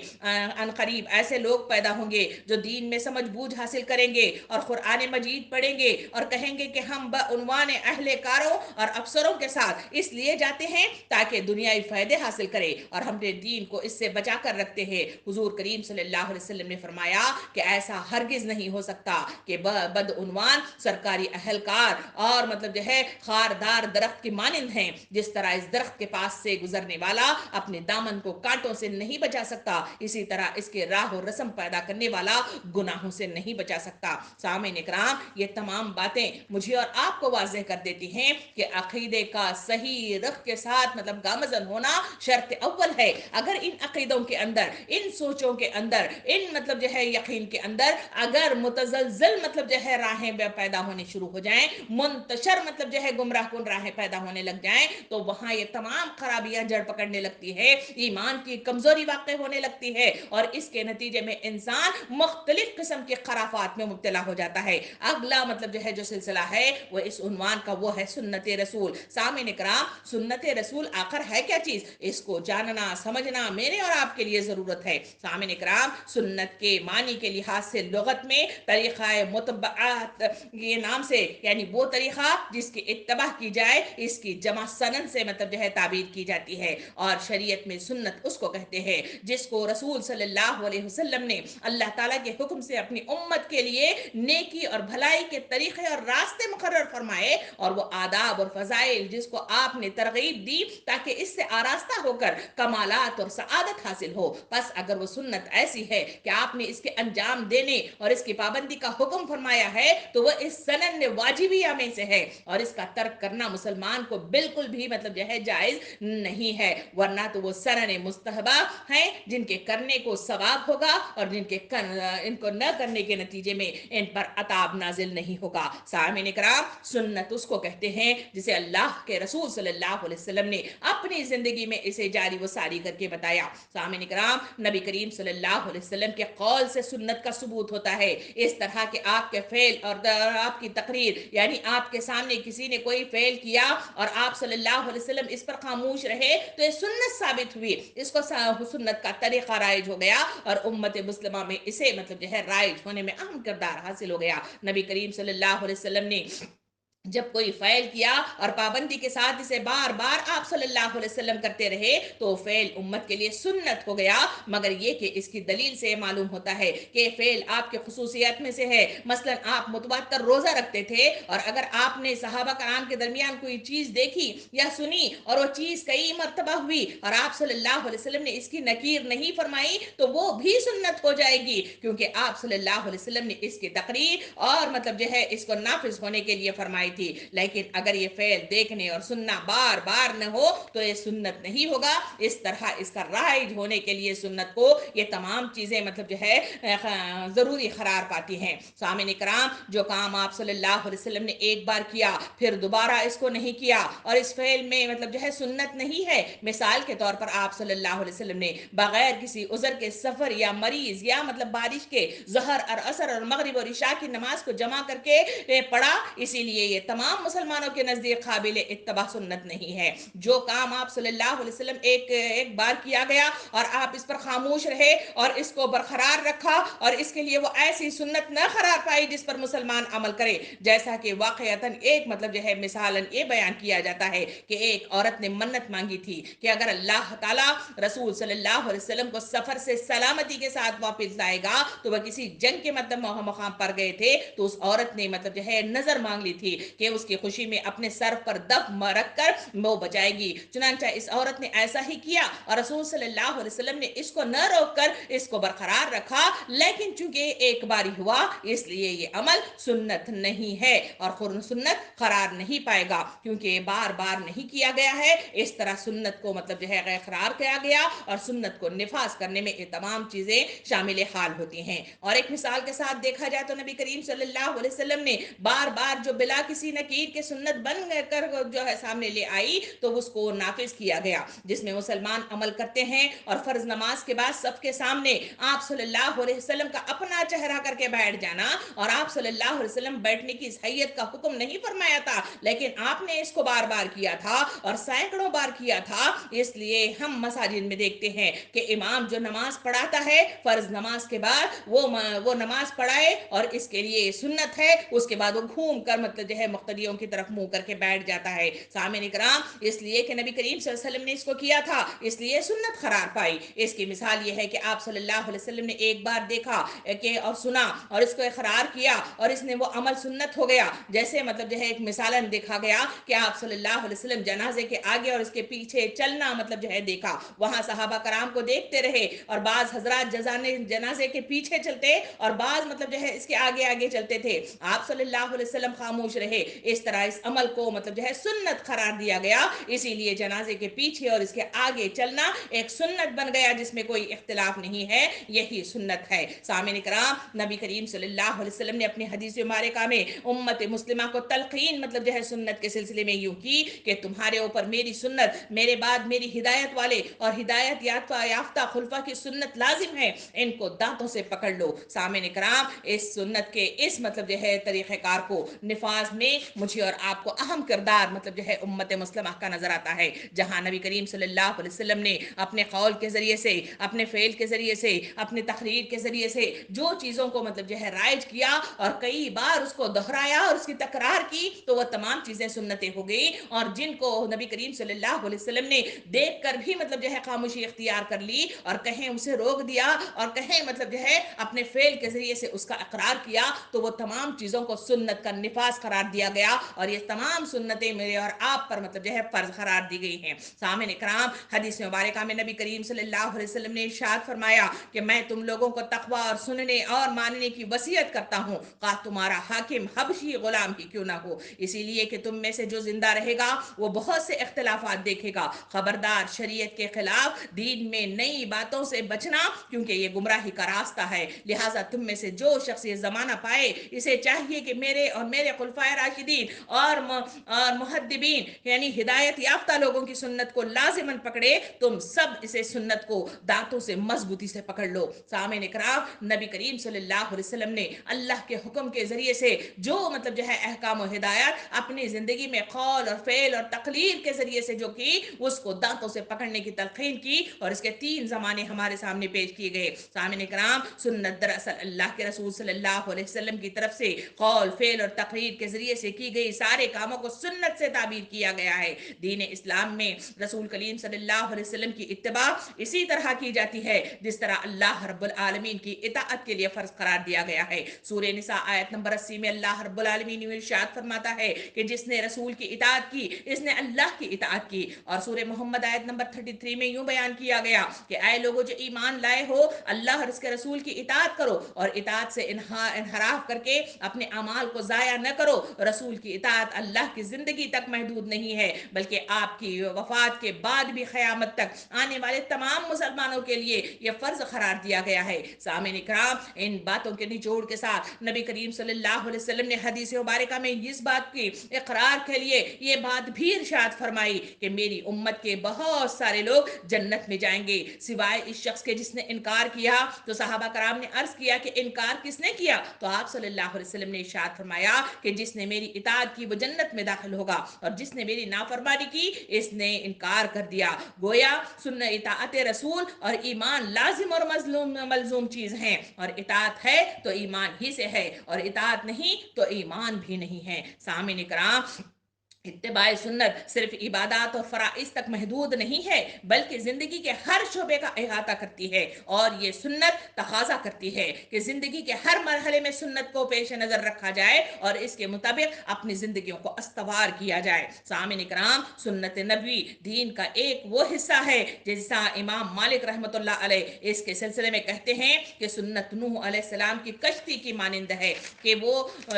عنقریب ایسے لوگ پیدا ہوں گے جو دین میں سمجھ بوجھ حاصل کریں گے اور قرآن مجید پڑھیں گے اور کہیں گے کہ ہم بعنوان اہل کاروں اور افسروں کے ساتھ اس لیے جاتے ہیں تاکہ دنیائی فائدے حاصل کریں اور ہم نے دین کو اس سے بچا کر رکھتے ہیں۔ حضور کریم صلی اللہ علیہ وسلم نے فرمایا کہ ایسا ہرگز نہیں ہو سکتا کہ بدعنوان سرکاری اہلکار اور مطلب جو ہے خاردار درخت کی مانند ہیں، جس طرح اس درخت کے پاس سے گزرنے والا اپنے دامن کو کانٹوں سے نہیں بچا سکتا، اسی طرح اس کے راہ و رسم پیدا کرنے والا گناہوں سے نہیں بچا سکتا۔ سامعین اکرام، یہ تمام باتیں مجھے اور آپ کو واضح کر دیتی ہیں کہ عقیدے کا صحیح رخ کے ساتھ مطلب گامزن ہونا شرط اول ہے۔ اگر ان عقیدوں کے اندر، ان سوچوں کے اندر، ان مطلب جو ہے یقین کے اندر اگر متزلزل مطلب جو ہے راہیں پیدا ہونے شروع ہو جائیں، منتشر مطلب جو ہے گمراہ کن راہیں پیدا ہونے لگ جائیں، تو وہاں یہ تمام خرابیاں جڑ پکڑنے لگتی ہے، ایمان کی کمزوری واقع ہونے لگتی ہے، اور اس کے نتیجے میں انسان مختلف قسم کے خرافات میں مبتلا ہو جاتا ہے۔ اگلا مطلب جو ہے جو سلسلہ ہے وہ اس عنوان کا وہ ہے سنت رسول۔ سامعین اکرام، سنت رسول آخر ہے کیا چیز؟ اس کو جاننا سمجھنا میرے اور آپ کے لیے ضرورت ہے۔ سامعین اکرام، سنت کے معنی کے لحاظ سے لغت میں طریقہ متبعات یہ نام سے، یعنی وہ طریقہ جس کی اتباع کی جائے، اس کی جمع سنن سے مطلب جو ہے تعبیر کی جاتی ہے. اور شریعت میں سنت اس کو کہتے ہیں جس کو رسول صلی اللہ علیہ وسلم نے اللہ تعالیٰ کے حکم سے اپنی امت کے لیے نیکی اور بھلائی کے طریقے اور راستے مقرر فرمائے، اور وہ آداب اور فضائل جس کو آپ نے ترغیب دی تاکہ اس سے آراستہ ہو کر کمالات اور سعادت حاصل ہو. بس اگر وہ سنت ایسی ہے کہ آپ نے اس کے انجام دینے اور اس کی پابندی کا حکم فرمایا ہے تو وہ اس سنن واجبیہ میں سے ہے، اور اس کا ترک کرنا مسلمان کو بالکل بھی مطلب جو ہے جائز نہیں ہے، ورنہ تو وہ سنن مستحبہ ہیں جن کے کرنے کو ثواب ہوگا اور جن کے ان کو نہ کرنے کے نتیجے میں ان پر عذاب نازل نہیں ہوگا. سامعین کرام، سنت اس کو کہتے ہیں جسے اللہ کے رسول صلی اللہ علیہ وسلم نے اپنی زندگی میں اسے جاری و ساری کر کے بتایا. سامعین کرام، نبی کریم صلی اللہ علیہ وسلم کے قول سے سنت کا ثبوت ہوتا ہے. اس طرح کہ آپ کے فعل اور آپ کی تقریر، یعنی آپ کے سامنے کسی نے کوئی فعل کیا اور آپ صلی اللہ علیہ وسلم اس پر خاموش رہے تو یہ سنت ثابت ہوئی، اس کو سنت کا طریقہ رائج ہو گیا، اور امت مسلمہ میں اسے مطلب جو ہے رائج ہونے میں اہم کردار حاصل ہو گیا. نبی کریم صلی اللہ علیہ وسلم نے جب کوئی فعل کیا اور پابندی کے ساتھ اسے بار بار آپ صلی اللہ علیہ وسلم کرتے رہے تو فعل امت کے لیے سنت ہو گیا. مگر یہ کہ اس کی دلیل سے معلوم ہوتا ہے کہ فعل آپ کے خصوصیات میں سے ہے. مثلا آپ متواتر روزہ رکھتے تھے، اور اگر آپ نے صحابہ کرام کے درمیان کوئی چیز دیکھی یا سنی اور وہ چیز کئی مرتبہ ہوئی اور آپ صلی اللہ علیہ وسلم نے اس کی نکیر نہیں فرمائی تو وہ بھی سنت ہو جائے گی، کیونکہ آپ صلی اللہ علیہ وسلم نے اس کی تقریر اور مطلب جو ہے اس کو نافذ ہونے کے لیے فرمائی تھی. لیکن اگر یہ فعل دیکھنے اور سننا بار بار نہ ہو تو یہ سنت نہیں ہوگا. اس طرح اس کا رائج ہونے کے لیے سنت کو یہ تمام چیزیں مطلب جو ہے ضروری قرار پاتی ہیں. سامعین کرام، جو کام آپ صلی اللہ علیہ وسلم نے ایک بار کیا پھر دوبارہ اس کو نہیں کیا اور اس فعل میں مطلب جو ہے سنت نہیں ہے، مثال کے طور پر آپ صلی اللہ علیہ وسلم نے بغیر کسی عذر کے سفر یا مریض یا مطلب بارش کے ظہر اور عصر اور مغرب اور عشاء کی نماز کو جمع کر کے پڑھا، اسی لیے یہ تمام مسلمانوں کے نزدیک قابل اتباع سنت نہیں ہے. جو کام آپ صلی اللہ علیہ وسلم ایک بار کیا گیا اور آپ اس پر خاموش رہے اور اس کو برقرار رکھا اور اس کے لیے وہ ایسی سنت نہ قرار پائی جس پر مسلمان عمل کرے. جیسا کہ واقعتاً ایک مطلب جو ہے مثالاً یہ بیان کیا جاتا ہے کہ ایک عورت نے منت مانگی تھی کہ اگر اللہ تعالیٰ رسول صلی اللہ علیہ وسلم کو سفر سے سلامتی کے ساتھ واپس لائے گا تو وہ کسی جنگ کے مطلب مقام پر گئے تھے تو اس عورت نے مطلب جو ہے نظر مانگ لی تھی کہ اس کی خوشی میں اپنے سر پر دف رکھ کر وہ بچائے گی. چنانچہ اس عورت نے ایسا ہی کیا اور رسول صلی اللہ علیہ وسلم نے اس کو نہ روک کر اس کو برقرار رکھا، لیکن چونکہ ایک باری ہوا اس لیے یہ عمل سنت نہیں ہے اور سنت قرار نہیں پائے گا، کیونکہ یہ بار بار نہیں کیا گیا ہے. اس طرح سنت کو مطلب جو ہے غیر قرار کیا گیا اور سنت کو نفاذ کرنے میں یہ تمام چیزیں شامل حال ہوتی ہیں. اور ایک مثال کے ساتھ دیکھا جائے تو نبی کریم صلی اللہ علیہ وسلم نے بار بار جو بلا کسی نکیر کے سنت بن کر جو ہے سامنے لے آئی تو اس کو نافذ کیا گیا، جس میں مسلمان عمل کرتے ہیں اور فرض نماز کے بعد سب کے سامنے آپ صلی اللہ علیہ وسلم کا اپنا چہرہ کر کے بیٹھ جانا، اور آپ صلی اللہ علیہ وسلم بیٹھنے کی اس حیت کا حکم نہیں فرمایا تھا لیکن آپ نے اس کو بار بار کیا تھا اور سینکڑوں بار کیا تھا. اس لیے ہم مساجد میں دیکھتے ہیں کہ امام جو نماز پڑھاتا ہے فرض نماز کے بعد وہ نماز پڑھائے اور اس کے لیے سنت ہے، اس کے بعد وہ گھوم کر مطلب جو ہے مقتدیوں کی طرف منہ کر کے بیٹھ جاتا ہے. سامعین کرام، اس لیے کہ نبی کریم صلی اللہ علیہ وسلم نے اس کو کیا تھا اس لیے سنت قرار پائی. اس کی مثال یہ ہے کہ آپ صلی اللہ علیہ وسلم نے ایک بار دیکھا کہ اور سنا اور اس کو اقرار کیا اور اس نے وہ عمل سنت ہو گیا. جیسے مطلب جو ہے ایک مثالاً دیکھا گیا کہ آپ صلی اللہ علیہ وسلم جنازے کے آگے اور اس کے پیچھے چلنا مطلب جو ہے دیکھا، وہاں صحابہ کرام کو دیکھتے رہے اور بعض حضرات جنازے کے پیچھے چلتے اور بعض مطلب جو ہے اس کے آگے آگے چلتے تھے. آپ صلی اللہ علیہ وسلم خاموش رہے. اس طرح اس عمل کو مطلب جو ہے سنت قرار دیا گیا، اسی لیے جنازے کے پیچھے اور اس کے آگے چلنا ایک سنت بن گیا جس میں کوئی اختلاف نہیں ہے، یہی سنت ہے. سامعین کرام، نبی کریم صلی اللہ علیہ وسلم نے اپنی حدیث مبارکہ میں امت مسلمہ کو تلقین مطلب جو ہے سنت کے سلسلے میں یوں کی کہ تمہارے اوپر میری سنت، میرے بعد میری ہدایت والے اور ہدایت یافتہ خلفاء کی سنت لازم ہے، ان کو دانتوں سے پکڑ لو. سامعین کرام، اس سنت کے اس مطلب جو ہے طریقہ کار کو نفاذ میں میں مجھے اور آپ کو اہم کردار مطلب جو ہے امت مسلمہ کا نظر آتا ہے، جہاں نبی کریم صلی اللہ علیہ وسلم نے اپنے قول کے ذریعے سے، اپنے فعل کے ذریعے سے، اپنے تقریر کے ذریعے سے جو چیزوں کو مطلب جو ہے رائج کیا اور کئی بار اس کو دہرایا اور اس کی تکرار کی، تو وہ تمام چیزیں سنتیں ہو گئی، اور جن کو نبی کریم صلی اللہ علیہ وسلم نے دیکھ کر بھی مطلب جو ہے خاموشی اختیار کر لی، اور کہیں اسے روک دیا، اور کہیں مطلب جو ہے اپنے فعل کے ذریعے سے اس کا اقرار کیا، تو وہ تمام چیزوں کو سنت کا نفاذ قرار دیا گیا، اور یہ تمام سنتیں میرے اور آپ پر مطلب جو ہے فرض قرار دی گئی ہیں۔ سامعین اکرام، حدیث مبارکہ میں نبی کریم صلی اللہ علیہ وسلم نے ارشاد فرمایا کہ میں تم لوگوں کو تقوی اور سننے اور ماننے کی وصیت کرتا ہوں، خواہ تمہارا حاکم حبشی غلام ہی کیوں نہ ہو، اسی لیے کہ تم میں سے جو زندہ رہے گا وہ بہت سے اختلافات دیکھے گا، خبردار شریعت کے خلاف دین میں نئی باتوں سے بچنا، کیونکہ یہ گمراہی کا راستہ ہے، لہٰذا تم میں سے جو شخص یہ زمانہ پائے اسے چاہیے کہ میرے اور میرے خلفائے راشدین اور محدبین یعنی ہدایت یافتہ لوگوں کی سنت کو لازماً پکڑے، تم سب اسے سنت کو دانتوں سے مضبوطی سے پکڑ لو۔ سامعین اکرام، نبی کریم صلی اللہ علیہ وسلم نے اللہ کے حکم کے ذریعے سے جو مطلب جو ہے احکام و ہدایات اپنی زندگی میں قول اور فعل اور تقریر کے ذریعے سے جو کی، اس کو دانتوں سے پکڑنے کی تلقین کی، اور اس کے 3 زمانے ہمارے سامنے پیش کیے گئے۔ سامعین اکرام، سنت دراصل اللہ کے رسول صلی اللہ علیہ وسلم کی طرف سے قول، فعل اور تقریر کے ذریعے سے کی گئی سارے کاموں کو سنت سے تعبیر کیا گیا ہے۔ دین اسلام میں رسول کریم صلی اللہ علیہ وسلم کی اتباع اسی طرح کی جاتی ہے جس طرح اللہ رب العالمین کی اطاعت کے لیے فرض قرار دیا گیا ہے۔ سورہ نساء آیت نمبر 80 میں اللہ رب العالمین ارشاد فرماتا ہے کہ جس نے رسول کی اطاعت کی اس نے اللہ کی اطاعت کی، اور سورہ محمد آیت نمبر 33 میں یوں بیان کیا گیا کہ اے لوگوں جو ایمان لائے ہو، اللہ اور اس کے رسول کی اطاعت کرو، اور اطاعت سے انحراف کر کے اپنے اعمال کو ضائع نہ کرو۔ رسول کی اطاعت اللہ کی زندگی تک محدود نہیں ہے، بلکہ آپ کی وفات کے بعد بھی قیامت تک آنے والے تمام مسلمانوں کے لیے یہ فرض قرار دیا گیا ہے۔ سامعین اکرام، ان باتوں کے نچوڑ کے ساتھ نبی کریم صلی اللہ علیہ وسلم نے حدیث مبارکہ میں اس بات کی اقرار کے لیے یہ بات بھی ارشاد فرمائی کہ میری امت کے بہت سارے لوگ جنت میں جائیں گے سوائے اس شخص کے جس نے انکار کیا۔ تو صحابہ کرام نے عرض کیا کہ انکار کس نے کیا؟ تو آپ صلی اللہ علیہ وسلم نے ارشاد فرمایا کہ جس نے میری اطاعت کی وہ جنت میں داخل ہوگا، اور جس نے میری نافرمانی کی اس نے انکار کر دیا۔ گویا سنت اطاعت رسول اور ایمان لازم اور ملزوم چیز ہیں، اور اطاعت ہے تو ایمان ہی سے ہے، اور اطاعت نہیں تو ایمان بھی نہیں ہے۔ سامعین اکرام، اتباع سنت صرف عبادات اور فرائض تک محدود نہیں ہے، بلکہ زندگی کے ہر شعبے کا احاطہ کرتی ہے، اور یہ سنت تقاضا کرتی ہے کہ زندگی کے ہر مرحلے میں سنت کو پیش نظر رکھا جائے اور اس کے مطابق اپنی زندگیوں کو استوار کیا جائے۔ سامعین اکرام، سنت نبوی دین کا ایک وہ حصہ ہے جیسا امام مالک رحمۃ اللہ علیہ اس کے سلسلے میں کہتے ہیں کہ سنت نوح علیہ السلام کی کشتی کی مانند ہے، کہ وہ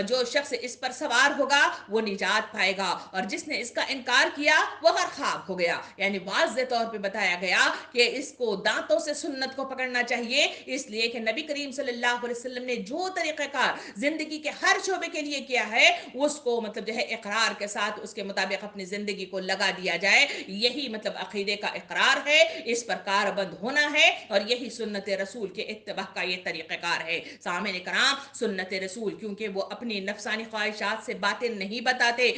جو شخص اس پر سوار ہوگا وہ نجات پائے گا، اور جس نے اس کا انکار کیا وہ غرقاب ہو گیا۔ یعنی واضح طور پہ بتایا گیا کہ اس کو دانتوں سے سنت کو پکڑنا چاہیے، اس لیے کہ نبی کریم صلی اللہ علیہ وسلم نے جو طریقہ کار زندگی کے ہر شعبے کے لیے کیا ہے اس کو مطلب جو ہے اقرار کے ساتھ اس کے مطابق اپنی زندگی کو لگا دیا جائے، یہی مطلب عقیدے کا اقرار ہے، اس پر کاربند ہونا ہے، اور یہی سنت رسول کے اتباع کا یہ طریقہ کار ہے۔ سامعین کرام، سنت رسول کیونکہ وہ اپنی نفسانی خواہشات سے باتیں نہیں بتاتے،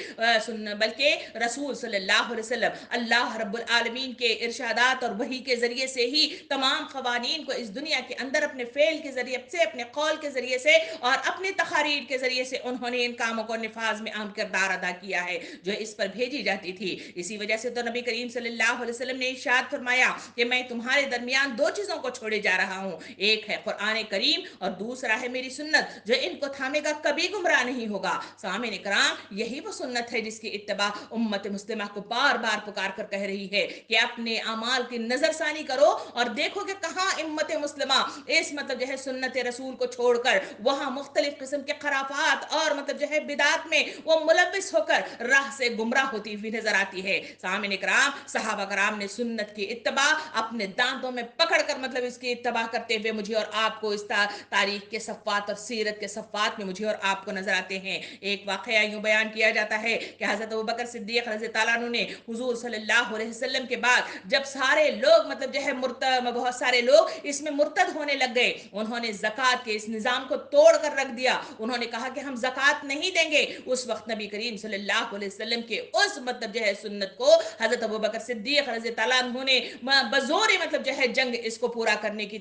بلکہ رسول صلی اللہ علیہ وسلم اللہ رب العالمین کے ارشادات اور وحی کے ذریعے سے ہی تمام قوانین کو اس دنیا کے اندر اپنے فعل کے ذریعے سے، اپنے قول کے ذریعے سے اور اپنے تقاریر کے ذریعے سے انہوں نے ان کاموں کو نفاذ میں اہم کردار ادا کیا ہے جو اس پر بھیجی جاتی تھی۔ اسی وجہ سے تو نبی کریم صلی اللہ علیہ وسلم نے ارشاد فرمایا کہ میں تمہارے درمیان 2 چیزوں کو چھوڑے جا رہا ہوں، ایک ہے قرآن کریم اور دوسرا ہے میری سنت، جو ان کو تھامے گا کبھی گمراہ نہیں ہوگا۔ سامعین کرام، یہی وہ سنت ہے جس کی اتباع امت مسلمہ کو بار بار پکار کر کہہ رہی ہے کہ اپنے اعمال کی نظر ثانی کرو اور دیکھو کہ کہاں امت مسلمہ اس مطلب جو ہے سنت رسول کو چھوڑ کر وہاں مختلف قسم کے خرافات اور مطلب جو ہے بدعات میں وہ ملوث ہو کر راہ سے گمراہ ہوتی ہوئی نظر آتی ہے۔ سامعین کرام، صحابہ کرام نے سنت کی اتباع اپنے دانتوں میں پکڑ کر مطلب اس کی اتباع کرتے ہوئے مجھے اور آپ کو اس تاریخ کے صفحات اور سیرت کے صفحات میں مجھے اور آپ کو نظر آتے ہیں۔ ایک واقعہ یوں بیان کیا جاتا ہے کہ حضرت حضرت ابوبکر صدیق رضی اللہ عنہ نے حضور صلی اللہ علیہ وسلم کے بعد جب سارے لوگ مطلب جو ہے بہت سارے لوگ اس میں مرتد ہونے لگ گئے، انہوں نے زکوٰۃ کے اس نظام کو توڑ کر رکھ دیا، انہوں نے کہا کہ ہم زکوٰۃ نہیں دیں گے۔ اس وقت نبی کریم صلی اللہ علیہ وسلم کے اس مطلب جو ہے سنت کو حضرت ابوبکر صدیق رضی اللہ عنہ نے بزور مطلب جو ہے جنگ اس کو پورا کرنے کی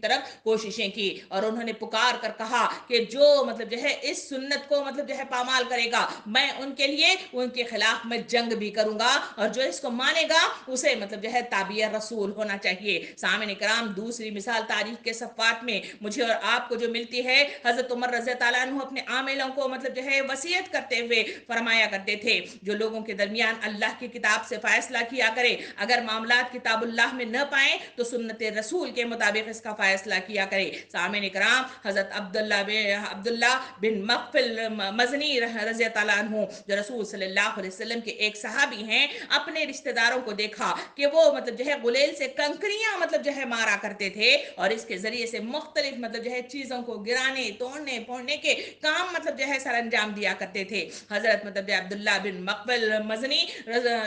طرف کوششیں کی، اور انہوں نے پکار کر کہا کہ جو مطلب جو ہے اس سنت کو مطلب جو ہے پامال کرے گا، میں ان کے لیے ان کے خلاف میں جنگ بھی کروں گا، اور جو اس کو مانے گا اسے مطلب جو ہے تابع رسول ہونا چاہیے۔ سامعین کرام، دوسری مثال تاریخ کے صفحات میں مجھے اور آپ کو جو ملتی ہے، حضرت عمر رضی اللہ عنہ اپنے عاملوں کو مطلب جو ہے وصیت کرتے ہوئے فرمایا کرتے تھے، جو لوگوں کے درمیان اللہ کی کتاب سے فیصلہ کیا کرے، اگر معاملات کتاب اللہ میں نہ پائیں تو سنت رسول کے مطابق اس کا فیصلہ کیا کرے۔ سامعین کرام، حضرت عبداللہ بن مغفل مزنی رضی اللہ عنہ، جو رسول صلی اللہ علیہ وسلم کے ایک صحابی ہیں، اپنے رشتہ داروں کو دیکھا کہ وہ مطلب جو ہے غلیل سے کنکریاں مطلب جو ہے مارا کرتے تھے، اور اس کے ذریعے سے مختلف مطلب جو ہے چیزوں کو گرانے توڑنے پھوڑنے کے کام مطلب جو ہے سر انجام دیا کرتے تھے۔ حضرت مطلب جو عبداللہ بن مغفل مزنی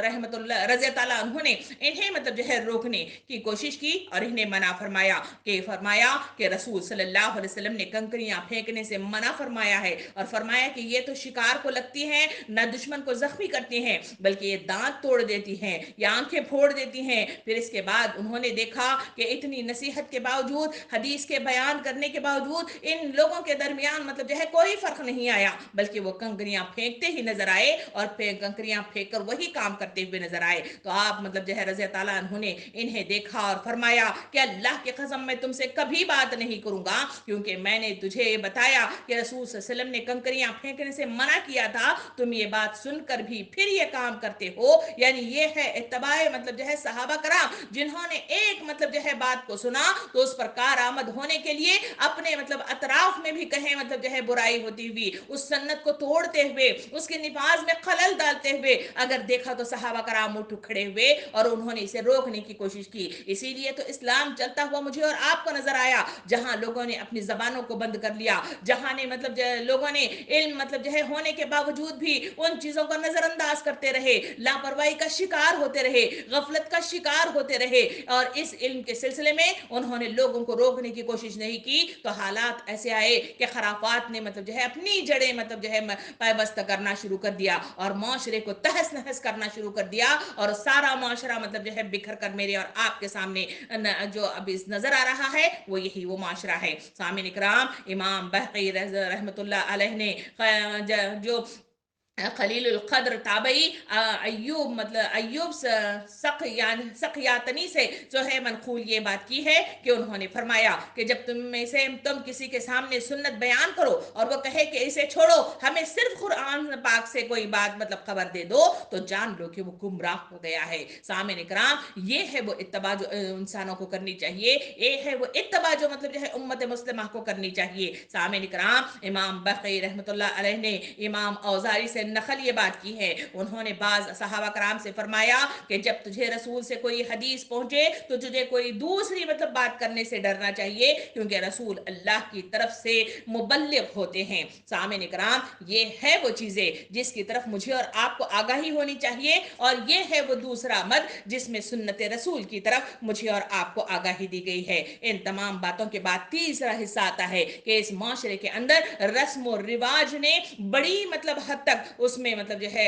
رحمت اللہ رضی اللہ عنہ نے انہیں مطلب جو ہے روکنے کی کوشش کی اور انہیں منع فرمایا کہ رسول صلی اللہ علیہ وسلم نے کنکریاں پھینکنے سے منع فرمایا ہے، اور فرمایا کہ یہ تو شکار کو لگتی ہیں، نہ دشمن کو زخمی کرتی ہیں، بلکہ یہ دانت توڑ دیتی ہیں یا آنکھیں پھوڑ دیتی ہیں۔ پھر اس کے بعد انہوں نے دیکھا کہ اتنی نصیحت کے باوجود، حدیث کے بیان کرنے کے باوجود ان لوگوں کے درمیان مطلب جو ہے کوئی فرق نہیں آیا، بلکہ وہ کنکریاں پھینکتے ہی نظر آئے اور کنکریاں پھینک کر وہی کام کرتے ہوئے نظر آئے۔ تو آپ مطلب جو ہے رضی اللہ عنہ نے انہیں دیکھا اور فرمایا کہ اللہ کی قسم میں تم سے کبھی بات نہیں کروں گا، کیونکہ میں نے تجھے یہ بتایا کہ رسول صلی اللہ علیہ وسلم نے کنکریاں پھینکنے سے منع کیا تھا، تم یہ بات سن کر بھی پھر یہ کام کرتے ہو۔ یعنی یہ ہے اتباع مطلب جو ہے صحابہ کرام، جنہوں نے ایک مطلب جو ہے بات کو سنا تو اس پر کارآمد ہونے کے لیے اپنے مطلب اطراف میں بھی کہیں مطلب جو ہے برائی ہوتی ہوئی، اس سنت کو توڑتے ہوئے، اس کے نفاذ میں خلل ڈالتے ہوئے اگر دیکھا تو صحابہ کرام اٹھ کھڑے ہوئے اور انہوں نے اسے روکنے کی کوشش کی۔ اسی لیے تو اسلام چلتا ہوا مجھے اور آپ کو نظر آیا، جہاں لوگوں نے اپنی زبانوں کو بند کر لیا، جہاں نے مطلب لوگوں نے علم مطلب جو ہے ہونے کے باوجود بھی ان چیزوں کو نظر انداز کرتے رہے، لاپرواہی کا شکار ہوتے رہے، غفلت کا شکار ہوتے رہے، اور اس علم کے سلسلے میں انہوں نے لوگوں کو روکنے کی کوشش نہیں کی، تو حالات ایسے آئے کہ خرافات نے مطلب جو ہے اپنی جڑیں مطلب جو ہے پیوست کرنا شروع کر دیا اور معاشرے کو تہس نہس کرنا شروع کر دیا، اور سارا معاشرہ مطلب جو ہے بکھر کر میرے اور آپ کے سامنے جو ابھی نظر آ رہا ہے وہ معاشرہ ہے۔ سامعین اکرام، امام بہقی رحمت اللہ علیہ نے جو خلیل القدر تابعی ایوب سقیاتنی سے جو ہے منقول یہ بات کی ہے کہ انہوں نے فرمایا کہ جب تم کسی کے سامنے سنت بیان کرو اور وہ کہے کہ اسے چھوڑو، ہمیں صرف قرآن پاک سے کوئی بات مطلب خبر دے دو، تو جان لو کہ وہ گمراہ ہو گیا ہے۔ سامعین اکرام، یہ ہے وہ اتباع جو انسانوں کو کرنی چاہیے، یہ ہے وہ اتباع جو مطلب جو ہے امت مسلمہ کو کرنی چاہیے۔ سامعین اکرام، امام بقی رحمت اللہ علیہ نے امام اوزاعی سے نقل یہ بات کی ہے، انہوں نے بعض صحابہ کرام سے فرمایا کہ جب تجھے رسول سے کوئی حدیث پہنچے تو تجھے کوئی دوسری مطلب بات کرنے سے ڈرنا چاہیے، کیونکہ رسول اللہ کی طرف سے مبلغ ہوتے ہیں۔ سامعین اکرام، یہ ہے وہ چیزیں جس کی طرف مجھے اور آپ کو آگاہی ہونی چاہیے، اور یہ ہے وہ دوسرا مد جس میں سنت رسول کی طرف مجھے اور آپ کو آگاہی دی گئی ہے۔ ان تمام باتوں کے بعد تیسرا حصہ آتا ہے کہ اس معاشرے کے اندر رسم و رواج نے بڑی مطلب حد تک اس میں مطلب جو ہے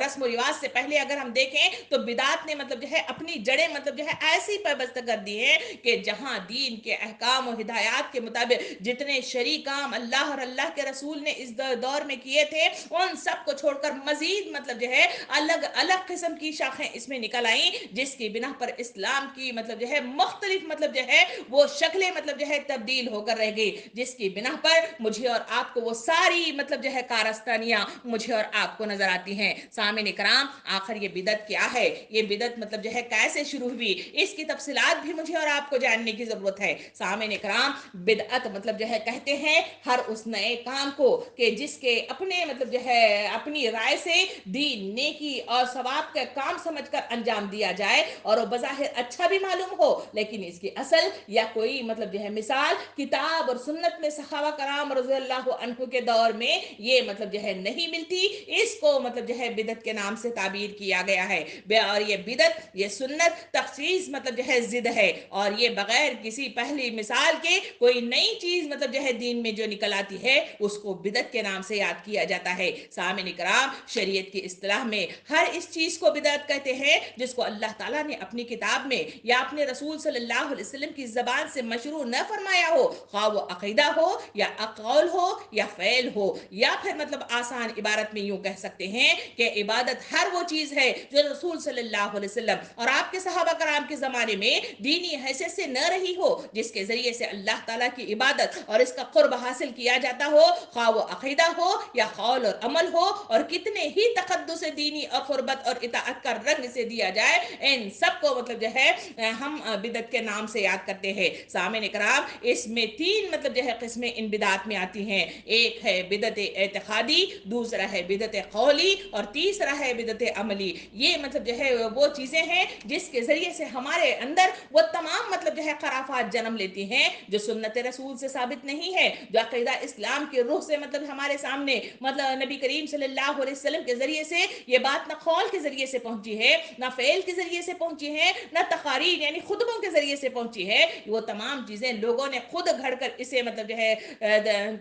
رسم و رواج سے پہلے اگر ہم دیکھیں تو بدعات نے مطلب جو ہے اپنی جڑیں مطلب جو ہے ایسی پیوست کر دی ہیں کہ جہاں دین کے احکام و ہدایات کے مطابق جتنے شرعی کام اللہ اور اللہ کے رسول نے اس دور میں کیے تھے، ان سب کو چھوڑ کر مزید مطلب جو ہے الگ الگ قسم کی شاخیں اس میں نکل آئیں، جس کی بنا پر اسلام کی مطلب جو ہے مختلف مطلب جو ہے وہ شکلیں مطلب جو ہے تبدیل ہو کر رہ گئی، جس کی بنا پر مجھے اور آپ کو وہ ساری مطلب جو ہے کارستانیاں مجھے اور آپ کو نظر آتی ہیں۔ سامعین اکرام، آخر یہ بدعت کیا ہے؟ یہ بدعت مطلب جو ہے کیسے شروع ہوئی؟ اس کی تفصیلات بھی مجھے اور آپ کو جاننے کی ضرورت ہے۔ سامعین اکرام، بدعت مطلب جو ہے کہتے ہیں ہر اس نئے کام کو کہ جس کے اپنے مطلب جو ہے اپنی رائے سے دین، نیکی اور ثواب کا کام سمجھ کر انجام دیا جائے، اور وہ بظاہر اچھا بھی معلوم ہو، لیکن اس کی اصل یا کوئی مطلب جو ہے مثال کتاب اور سنت میں صحابہ کرام رضی اللہ عنہ کے دور میں یہ مطلب جو ہے نہیں نہیں ملتی، اس کو مطلب جو ہے بدعت کے نام سے تعبیر کیا گیا ہے۔ اور یہ بدعت، یہ سنت تخصیص مطلب جو ہے ضد ہے، اور یہ بغیر کسی پہلی مثال کے کوئی نئی چیز مطلب جو ہے دین میں جو نکل آتی ہے اس کو بدعت کے نام سے یاد کیا جاتا ہے۔ سامعین کرام، شریعت کی اصطلاح میں ہر اس چیز کو بدعت کہتے ہیں جس کو اللہ تعالیٰ نے اپنی کتاب میں یا اپنے رسول صلی اللہ علیہ وسلم کی زبان سے مشروع نہ فرمایا ہو، خواہ وہ عقیدہ ہو یا قول ہو یا فعل ہو، یا پھر مطلب آسان عبارت میں یوں کہہ سکتے ہیں کہ عبادت ہر وہ چیز ہے جو رسول صلی اللہ علیہ وسلم اور آپ کے صحابہ کرام کے زمانے میں دینی حیثیت سے نہ رہی ہو، جس کے ذریعے سے اللہ تعالیٰ کی عبادت اور اس کا قرب حاصل کیا جاتا ہو، خواہ وہ عقیدہ ہو یا قول اور عمل ہو، اور کتنے ہی تقدس دینی اور قربت اور اطاعت کا رنگ سے دیا جائے، ان سب کو مطلب جو ہے ہم بدعت کے نام سے یاد کرتے ہیں۔ سامعین کرام، اس میں تین مطلب جو ہے قسمیں ان بدعات میں آتی ہیں۔ ایک ہے بدعت اعتقادی، دوسرا ہے بدعت قولی، اور تیسرا ہے بدعت عملی۔ یہ مطلب جو ہے وہ چیزیں ہیں جس کے ذریعے سے ہمارے اندر وہ تمام مطلب جو ہے خرافات جنم لیتی ہیں جو سنت رسول سے ثابت نہیں ہے، جو عقیدہ اسلام کے روح سے مطلب ہمارے سامنے مطلب نبی کریم صلی اللہ علیہ وسلم کے ذریعے سے یہ بات نہ قول کے ذریعے سے پہنچی ہے، نہ فعل کے ذریعے سے پہنچی ہے، نہ تقاریر یعنی خطبوں کے ذریعے سے پہنچی ہے۔ وہ تمام چیزیں لوگوں نے خود گھڑ کر اسے مطلب جو ہے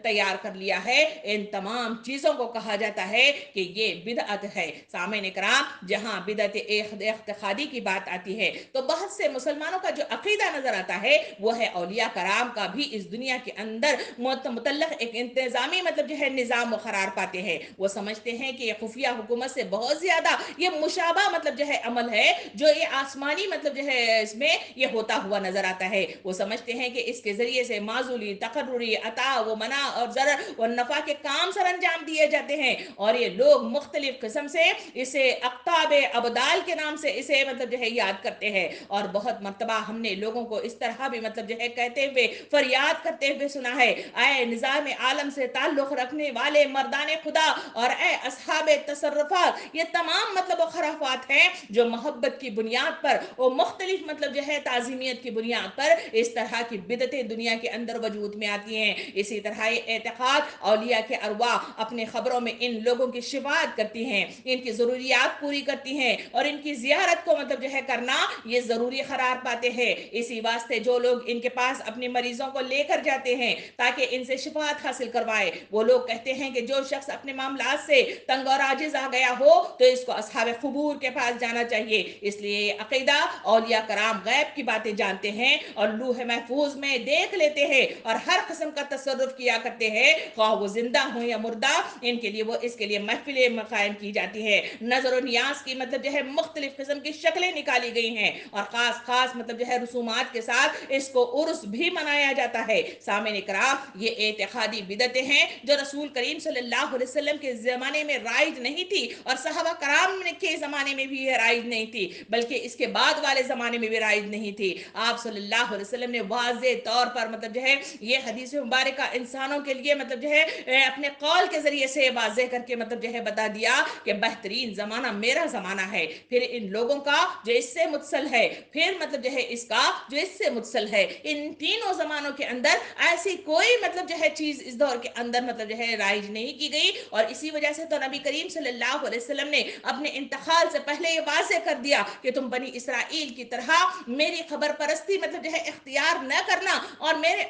تیار کر لیا ہے۔ ان تمام چیزوں کو کہا جاتا ہے کہ یہ بدعت ہے۔ سامعین کرام، جہاں بدعت اعتقادی کی بات آتی ہے تو بہت سے مسلمانوں کا جو عقیدہ نظر آتا ہے وہ ہے اولیاء کرام کا بھی اس دنیا کے اندر متعلق ایک انتظامی مطلب جو ہے نظام و قرار پاتے ہیں۔ وہ سمجھتے ہیں کہ یہ خفیہ حکومت سے بہت زیادہ یہ مشابہ مطلب جو ہے عمل ہے جو یہ آسمانی مطلب جو ہے اس میں یہ ہوتا ہوا نظر آتا ہے۔ وہ سمجھتے ہیں کہ اس کے ذریعے سے معزولی، تقرری، عطا و منع اور ضرر و نفع کے کام سر انجام دیے جاتے ہیں، اور یہ لوگ مختلف قسم سے اسے اقطاب ابدال کے نام سے اسے مطلب جو ہے یاد کرتے ہیں۔ اور بہت مرتبہ ہم نے لوگوں کو اس طرح بھی مطلب جو ہے کہتے ہوئے فریاد کرتے ہوئے سنا ہے، اے نظام عالم سے تعلق رکھنے والے مردان خدا اور اے اصحاب تصرفات، یہ تمام مطلب و خرافات ہیں جو محبت کی بنیاد پر اور مختلف مطلب جو ہے تعظیمیت کی بنیاد پر اس طرح کی بدعتیں دنیا کے اندر وجود میں آتی ہیں۔ اسی طرح یہ اعتقاد اولیاء کے ارواح اپنے خبروں میں ان لوگوں کی شفاعت کرتی ہیں، ان کی ضروریات پوری کرتی ہیں، اور ان کی زیارت کو مطلب جو ہے کرنا یہ ضروری قرار پاتے ہیں۔ اسی واسطے جو لوگ ان کے پاس اپنے مریضوں کو لے کر جاتے ہیں تاکہ ان سے شفاعت حاصل کروائے، وہ لوگ کہتے ہیں کہ جو شخص اپنے معاملات سے تنگ اور عاجز آ گیا ہو تو اس کو اصحاب قبور کے پاس جانا چاہیے۔ اس لیے یہ عقیدہ اولیاء کرام غیب کی باتیں جانتے ہیں اور لوح محفوظ میں دیکھ لیتے ہیں اور ہر قسم کا تصرف کیا کرتے ہیں، خواہ وہ زندہ ہوں یا مردہ، ان کے لیے وہ اس کے لیے محفلیں قائم کی جاتی ہے۔ نظر و نیاز کی مطلب جو ہے مختلف قسم کی شکلیں نکالی گئی ہیں، اور خاص خاص مطلب جو ہے رسومات کے ساتھ اس کو عرس بھی منایا جاتا ہے۔ سامعین کرام، یہ اعتقادی بدعتیں ہیں جو رسول کریم صلی اللہ علیہ وسلم کے زمانے میں رائج نہیں تھی، اور صحابہ کرام کے زمانے میں بھی یہ رائج نہیں تھی، بلکہ اس کے بعد والے زمانے میں بھی رائج نہیں تھی۔ آپ صلی اللہ علیہ وسلم نے واضح طور پر مطلب جو ہے یہ حدیث مبارکہ انسانوں کے لیے مطلب جو ہے اپنے قول کے ذریعے سے واضح کر کے مطلب جو ہے بتا دیا کہ بہترین زمانہ میرا زمانہ ہے، پھر ان لوگوں کا جو اس سے متصل ہے، پھر مطلب جو ہے اس کا جو اس سے متصل ہے۔ ان تینوں زمانوں کے اندر ایسی کوئی مطلب جو ہے چیز اس دور کے اندر مطلب جو ہے رائج نہیں کی گئی، اور اسی وجہ سے تو نبی کریم صلی اللہ علیہ وسلم نے اپنے انتقال سے پہلے یہ واضح کر دیا کہ تم بنی اسرائیل کی طرح میری خبر پرستی مطلب جو ہے اختیار نہ کرنا اور میرے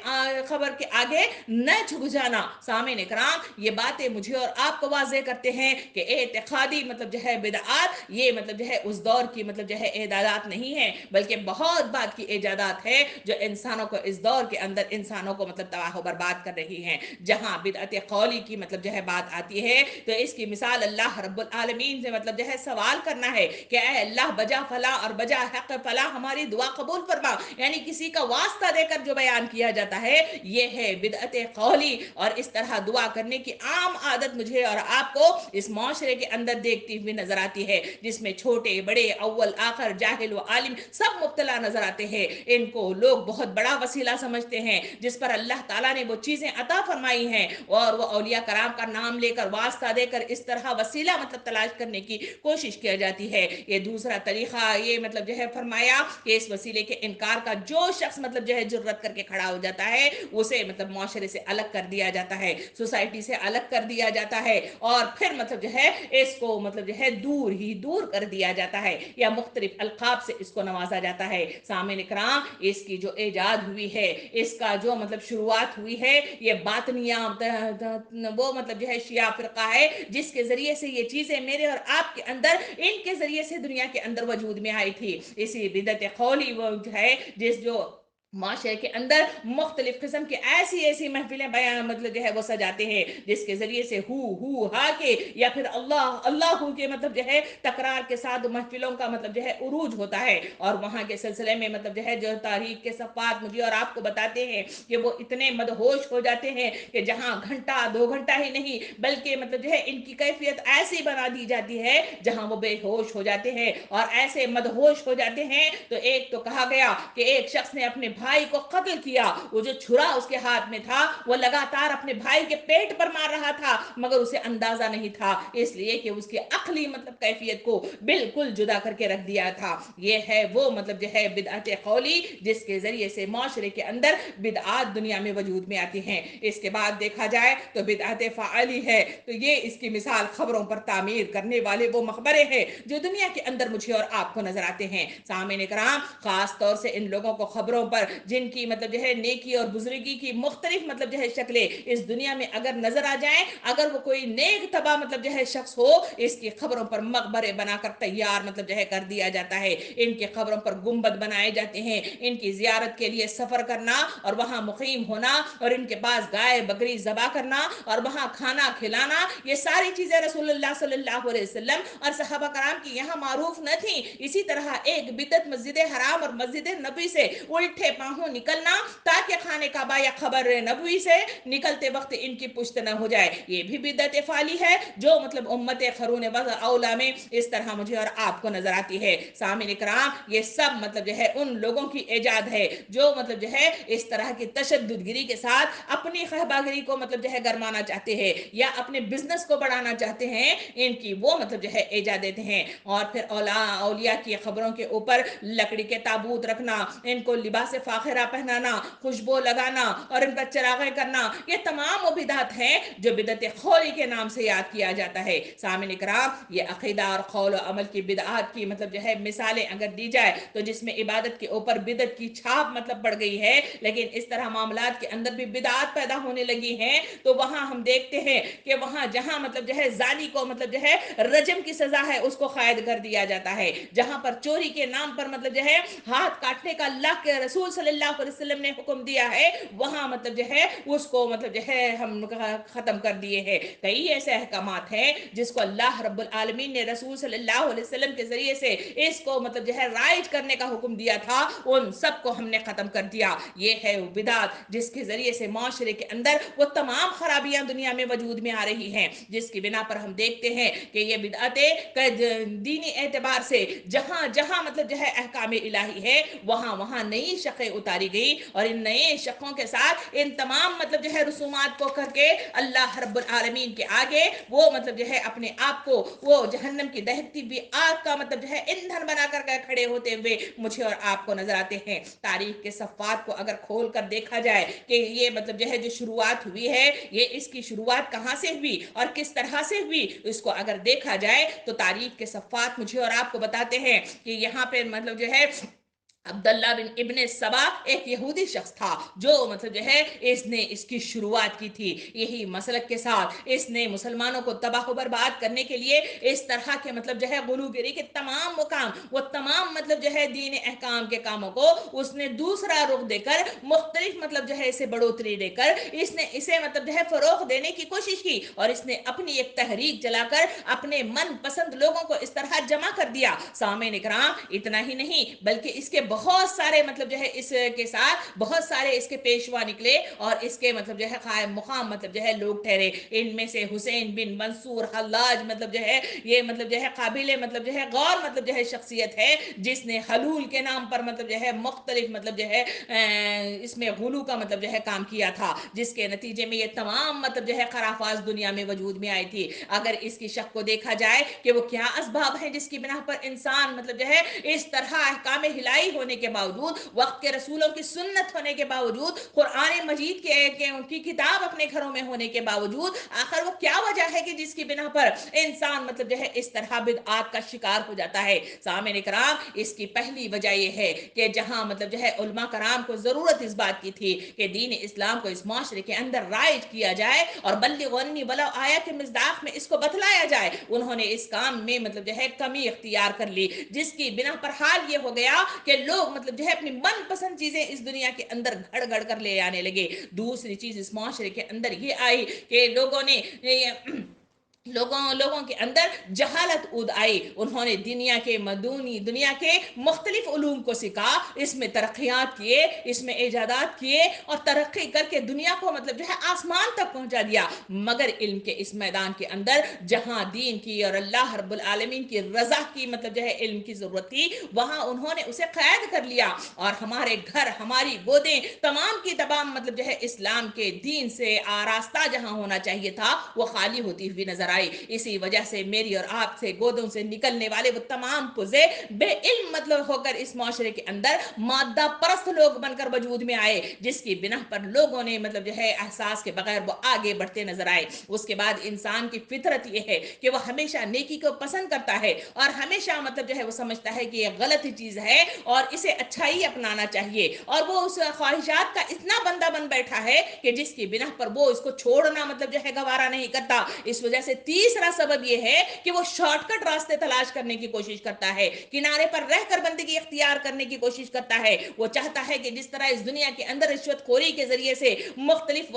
خبر کے آگے نہ جھک جانا۔ سامعین کرام، یہ باتیں مجھے اور آپ کو واضح کرتے ہیں کہ اعتقادی مطلب جو ہے بدعات یہ مطلب جو ہے اس دور کی مطلب جو ہے ایجادات نہیں ہے، بلکہ بہت بعد کی ایجادات ہے جو انسانوں کو اس دور کے اندر انسانوں کو مطلب تباہ و برباد کر رہی ہیں۔ جہاں بدعت قولی کی مطلب جو ہے بات آتی ہے تو اس کی مثال اللہ رب العالمین سے مطلب جو ہے سوال کرنا ہے کہ اے اللہ بجا فلا اور بجا حق فلا ہماری دعا قبول فرما، یعنی کسی کا واسطہ دے کر جو بیان کیا جاتا ہے یہ ہے بدعت قولی۔ اور اس طرح دعا کرنے کی عام عادت مجھے اور آپ کو اس معاشرے کے اندر دیکھتی ہوئی نظر آتی ہے، جس میں چھوٹے بڑے اول آخر جاہل و عالم سب مبتلا نظر آتے ہیں۔ ان کو لوگ بہت بڑا وسیلہ سمجھتے ہیں جس پر اللہ تعالیٰ نے وہ چیزیں عطا فرمائی ہیں، اور وہ اولیاء کرام کا نام لے کر واسطہ دے کر اس طرح وسیلہ مطلب تلاش کرنے کی کوشش کیا جاتی ہے۔ یہ دوسرا طریقہ یہ مطلب جو ہے فرمایا کہ اس وسیلے کے انکار کا جو شخص مطلب جو ہے جرت کر کے کھڑا ہو جاتا ہے اسے مطلب معاشرے سے الگ کر دیا جاتا ہے، سوسائٹی سے الگ کر دیا جاتا ہے اور پھر مطلب جو ہے اس کو مطلب جو ہے دور ہی دور کر دیا جاتا ہے یا مختلف القاب سے اس کو نوازا جاتا ہے. سامعین کرام اس کی جو ایجاد ہوئی ہے, اس کا جو مطلب شروعات ہوئی ہے, یہ باطنیہ وہ مطلب جو ہے شیعہ فرقہ ہے جس کے ذریعے سے یہ چیزیں میرے اور آپ کے اندر ان کے ذریعے سے دنیا کے اندر وجود میں آئی تھی. اسی بدعت قولی وہ جو ہے جس جو معاشرے کے اندر مختلف قسم کی ایسی ایسی محفلیں بیان مطلب جو ہے وہ سجاتے ہیں جس کے ذریعے سے ہو ہا کے یا پھر اللہ اللہ ہو کے مطلب جو ہے تکرار کے ساتھ محفلوں کا مطلب جو ہے عروج ہوتا ہے. اور وہاں کے سلسلے میں مطلب جو ہے جو تاریخ کے صفحات مجھے اور آپ کو بتاتے ہیں کہ وہ اتنے مدہوش ہو جاتے ہیں کہ جہاں گھنٹہ 2 گھنٹہ ہی نہیں بلکہ مطلب جو ہے ان کی کیفیت ایسی بنا دی جاتی ہے جہاں وہ بے ہوش ہو جاتے ہیں اور ایسے مدہوش ہو جاتے ہیں. تو ایک تو کہا گیا کہ ایک شخص نے اپنے بھائی کو قتل کیا, وہ جو چھرا اس کے ہاتھ میں تھا وہ لگاتار اپنے بھائی کے پیٹ پر مار رہا تھا مگر اسے اندازہ نہیں تھا, اس لیے کہ اس کی عقلی مطلب کیفیت کو بالکل جدا کر کے رکھ دیا تھا. یہ ہے وہ مطلب جو ہے بدعت قولی جس کے ذریعے سے معاشرے کے اندر بدعات دنیا میں وجود میں آتی ہیں. اس کے بعد دیکھا جائے تو بدعت فعالی ہے, تو یہ اس کی مثال خبروں پر تعمیر کرنے والے وہ مقبرے ہیں جو دنیا کے اندر مجھے اور آپ کو نظر آتے ہیں. سامعین کرام خاص طور سے ان لوگوں کو خبروں پر جن کی مطلب جو ہے نیکی اور بزرگی کی مختلف مطلب جو ہے شکلیں اس دنیا میں اگر نظر آ جائیں, اگر وہ کوئی نیک تباہ مطلب جو ہے شخص ہو, اس کی خبروں پر مقبرے بنا کر تیار مطلب جو ہے کر دیا جاتا ہے. ان کے خبروں پر گنبد بنائے جاتے ہیں, ان کی زیارت کے لیے سفر کرنا اور وہاں مقیم ہونا اور ان کے پاس گائے بکری ذبح کرنا اور وہاں کھانا کھلانا, یہ ساری چیزیں رسول اللہ صلی اللہ علیہ وسلم اور صحابہ کرام کی یہاں معروف نہ تھیں. اسی طرح ایک بدعت مسجد حرام اور مسجد نبوی سے الٹے پاہوں نکلنا تاکہ خانہ کعبہ یا خبر نبوی سے نکلتے وقت ان کی پشت نہ ہو جائے, یہ بھی بدعت فعلی ہے جو مطلب امت قرون اولا میں اس طرح مجھے اور آپ کو نظر آتی ہے. سامعین کرام یہ سب مطلب جو ہے ان لوگوں کی ایجاد ہے جو مطلب جو ہے اس طرح کی تشدد گری کے ساتھ اپنی خہبہ گری کو مطلب جو ہے گرمانا چاہتے ہیں یا اپنے بزنس کو بڑھانا چاہتے ہیں, ان کی وہ مطلب جو ہے ایجاد دیتے ہیں. اور پھر اولیاء کی خبروں کے اوپر لکڑی کے تابوت رکھنا, ان کو لباس فاخرہ پہنانا, خوشبو لگانا اور ان پر چراغیں کرنا, یہ تمام وہ بدعت ہیں جو بدعت قولی کے نام سے یاد کیا جاتا ہے. سامعین کرام یہ عقیدہ اور قول و عمل کی بدعات کی مطلب جو ہے مثالیں اگر دی جائے تو جس میں عبادت کے اوپر بدعت کی چھاپ مطلب پڑ گئی ہے, لیکن اس طرح معاملات کے اندر بھی بدعات پیدا ہونے لگی ہیں, تو وہاں ہم دیکھتے ہیں کہ وہاں جہاں مطلب جو ہے زانی کو مطلب جو ہے رجم کی سزا ہے اس کو قائد کر دیا جاتا ہے, جہاں پر چوری کے نام پر مطلب جو ہے ہاتھ کاٹنے کا اللہ کے رسول صلی اللہ علیہ وسلم نے حکم دیا ہے, وہاں مطلب جو ہے اس کو مطلب جو ہے ہم ختم کر دیے ہیں. کئی ایسے احکامات ہیں جس کو اللہ رب العالمین نے رسول صلی اللہ علیہ وسلم کے ذریعے سے اس کو مطلب جو ہے رائج کرنے کا حکم دیا تھا, ان سب کو ہم نے ختم کر دیا. یہ ہے وہ بدعت جس کے ذریعے سے معاشرے کے اندر وہ تمام خرابیاں دنیا میں وجود میں آ رہی ہیں, جس کی بنا پر ہم دیکھتے ہیں کہ یہ بدعتیں دینی اعتبار سے جہاں جہاں مطلب جو ہے احکام الہی ہے وہاں وہاں نئی شقیں اتاری گئی, اور ان نئے شقوں کے ساتھ ان تمام مطلب جو ہے رسومات کو کر کے اللہ رب العالمین کے آگے وہ مطلب جو ہے اپنے آپ کو وہ جہنم کی دہکتی ہوئی آگ کا مطلب جو ہے ایندھن بنا کر کھڑے ہوتے ہوئے مجھے اور آپ کو نظر آتے ہیں. تاریخ کے صفحات کو اگر کھول کر دیکھا جائے کہ یہ مطلب جو ہے جو شروعات ہوئی ہے, یہ اس کی شروعات کہاں سے ہوئی اور کس طرح سے ہوئی, اس کو اگر دیکھا جائے تو تاریخ کے صفحات مجھے اور آپ کو بتاتے ہیں کہ یہاں پہ مطلب جو ہے عبداللہ بن ابن سبا ایک یہودی شخص تھا جو مطلب جو ہے اس نے اس کی شروعات کی تھی. یہی مسلک کے ساتھ اس نے مسلمانوں کو تباہ و برباد کرنے کے لیے اس طرح کے مطلب جو ہے غلوگری کے تمام مقام وہ تمام مطلب جو ہے دین احکام کے کاموں کو اس نے دوسرا رخ دے کر مختلف مطلب جو ہے اسے بڑھوتری دے کر اس نے اسے مطلب جو ہے فروغ دینے کی کوشش کی, اور اس نے اپنی ایک تحریک چلا کر اپنے من پسند لوگوں کو اس طرح جمع کر دیا. سامعین اکرام اتنا ہی نہیں بلکہ اس کے بہت سارے مطلب جو ہے اس کے ساتھ بہت سارے اس کے پیشوا نکلے اور اس کے مطلب جو ہے قائم مقام مطلب جو ہے لوگ ٹھہرے. ان میں سے حسین بن منصور حلاج مطلب جو ہے یہ مطلب جو ہے قابل مطلب جو ہے غور مطلب جو ہے شخصیت ہے, جس نے حلول کے نام پر مطلب جو ہے مختلف مطلب جو ہے اس میں غلو کا مطلب جو ہے کام کیا تھا, جس کے نتیجے میں یہ تمام مطلب جو ہے خرافات دنیا میں وجود میں آئی تھی. اگر اس کی شک کو دیکھا جائے کہ وہ کیا اسباب ہیں جس کی بنا پر انسان مطلب جو ہے اس طرح احکام الہی ہونے کے باوجود, وقت کے رسولوں کی سنت ہونے کے باوجود, قرآن مجید کی کتاب اپنے گھروں میں ہونے کے باوجود, آخر وہ کیا وجہ ہے کہ جس کی بنا پر انسان مطلب جو ہے اس طرح بدعات کا شکار ہو جاتا ہے؟ سامعین کرام, اس کی پہلی وجہ یہ ہے کہ جہاں مطلب جو ہے علماء کرام کو ضرورت اس بات کی تھی کہ دین اسلام کو اس معاشرے کے اندر رائج کیا جائے اور بلغوا عنی ولو آیا کے مصداق میں اس کو بتلایا جائے, انہوں نے اس کام میں مطلب جو ہے کمی اختیار کر لی, جس کی بنا پر حال یہ ہو گیا کہ لوگ مطلب جو ہے اپنی من پسند چیزیں اس دنیا کے اندر گھڑ گھڑ کر لے آنے لگے. دوسری چیز اس معاشرے کے اندر یہ آئی کہ لوگوں کے اندر جہالت اود آئی. انہوں نے دنیا کے مختلف علوم کو سیکھا, اس میں ترقیات کیے, اس میں ایجادات کیے اور ترقی کر کے دنیا کو مطلب جو ہے آسمان تک پہنچا دیا, مگر علم کے اس میدان کے اندر جہاں دین کی اور اللہ رب العالمین کی رضا کی مطلب جو ہے علم کی ضرورت تھی, وہاں انہوں نے اسے قید کر لیا اور ہمارے گھر, ہماری گودیں تمام کی تمام مطلب جو ہے اسلام کے دین سے آراستہ جہاں ہونا چاہیے تھا وہ خالی ہوتی ہوئی نظر آئی. اسی وجہ سے میری اور آپ سے گودوں سے نکلنے والے وہ تمام پزے بے علم مطلب ہو کر اس معاشرے کے اندر مادہ پرست لوگ بن کر وجود میں آئے, جس کی بنا پر لوگوں نے مطلب جو ہے احساس کے بغیر وہ آگے بڑھتے نظر آئے. اس کے بعد انسان کی فطرت یہ ہے کہ وہ ہمیشہ نیکی کو پسند کرتا ہے اور ہمیشہ مطلب جو ہے وہ سمجھتا ہے کہ یہ غلط چیز ہے اور اسے اچھائی اپنانا چاہیے, اور وہ اس خواہشات کا اتنا بندہ بن بیٹھا ہے کہ جس کی بنا پر وہ اس کو چھوڑنا مطلب جو ہے گوارا نہیں کرتا. اس وجہ سے تیسرا سبب یہ ہے کہ وہ شارٹ کٹ راستے تلاش کرنے کی کوشش کرتا ہے, کنارے پر رہ کر بندگی اختیار کرنے کی کوشش کرتا ہے. وہ چاہتا ہے کہ جس طرح اس دنیا کے اندر رشوت خوری کے ذریعے سے, مختلف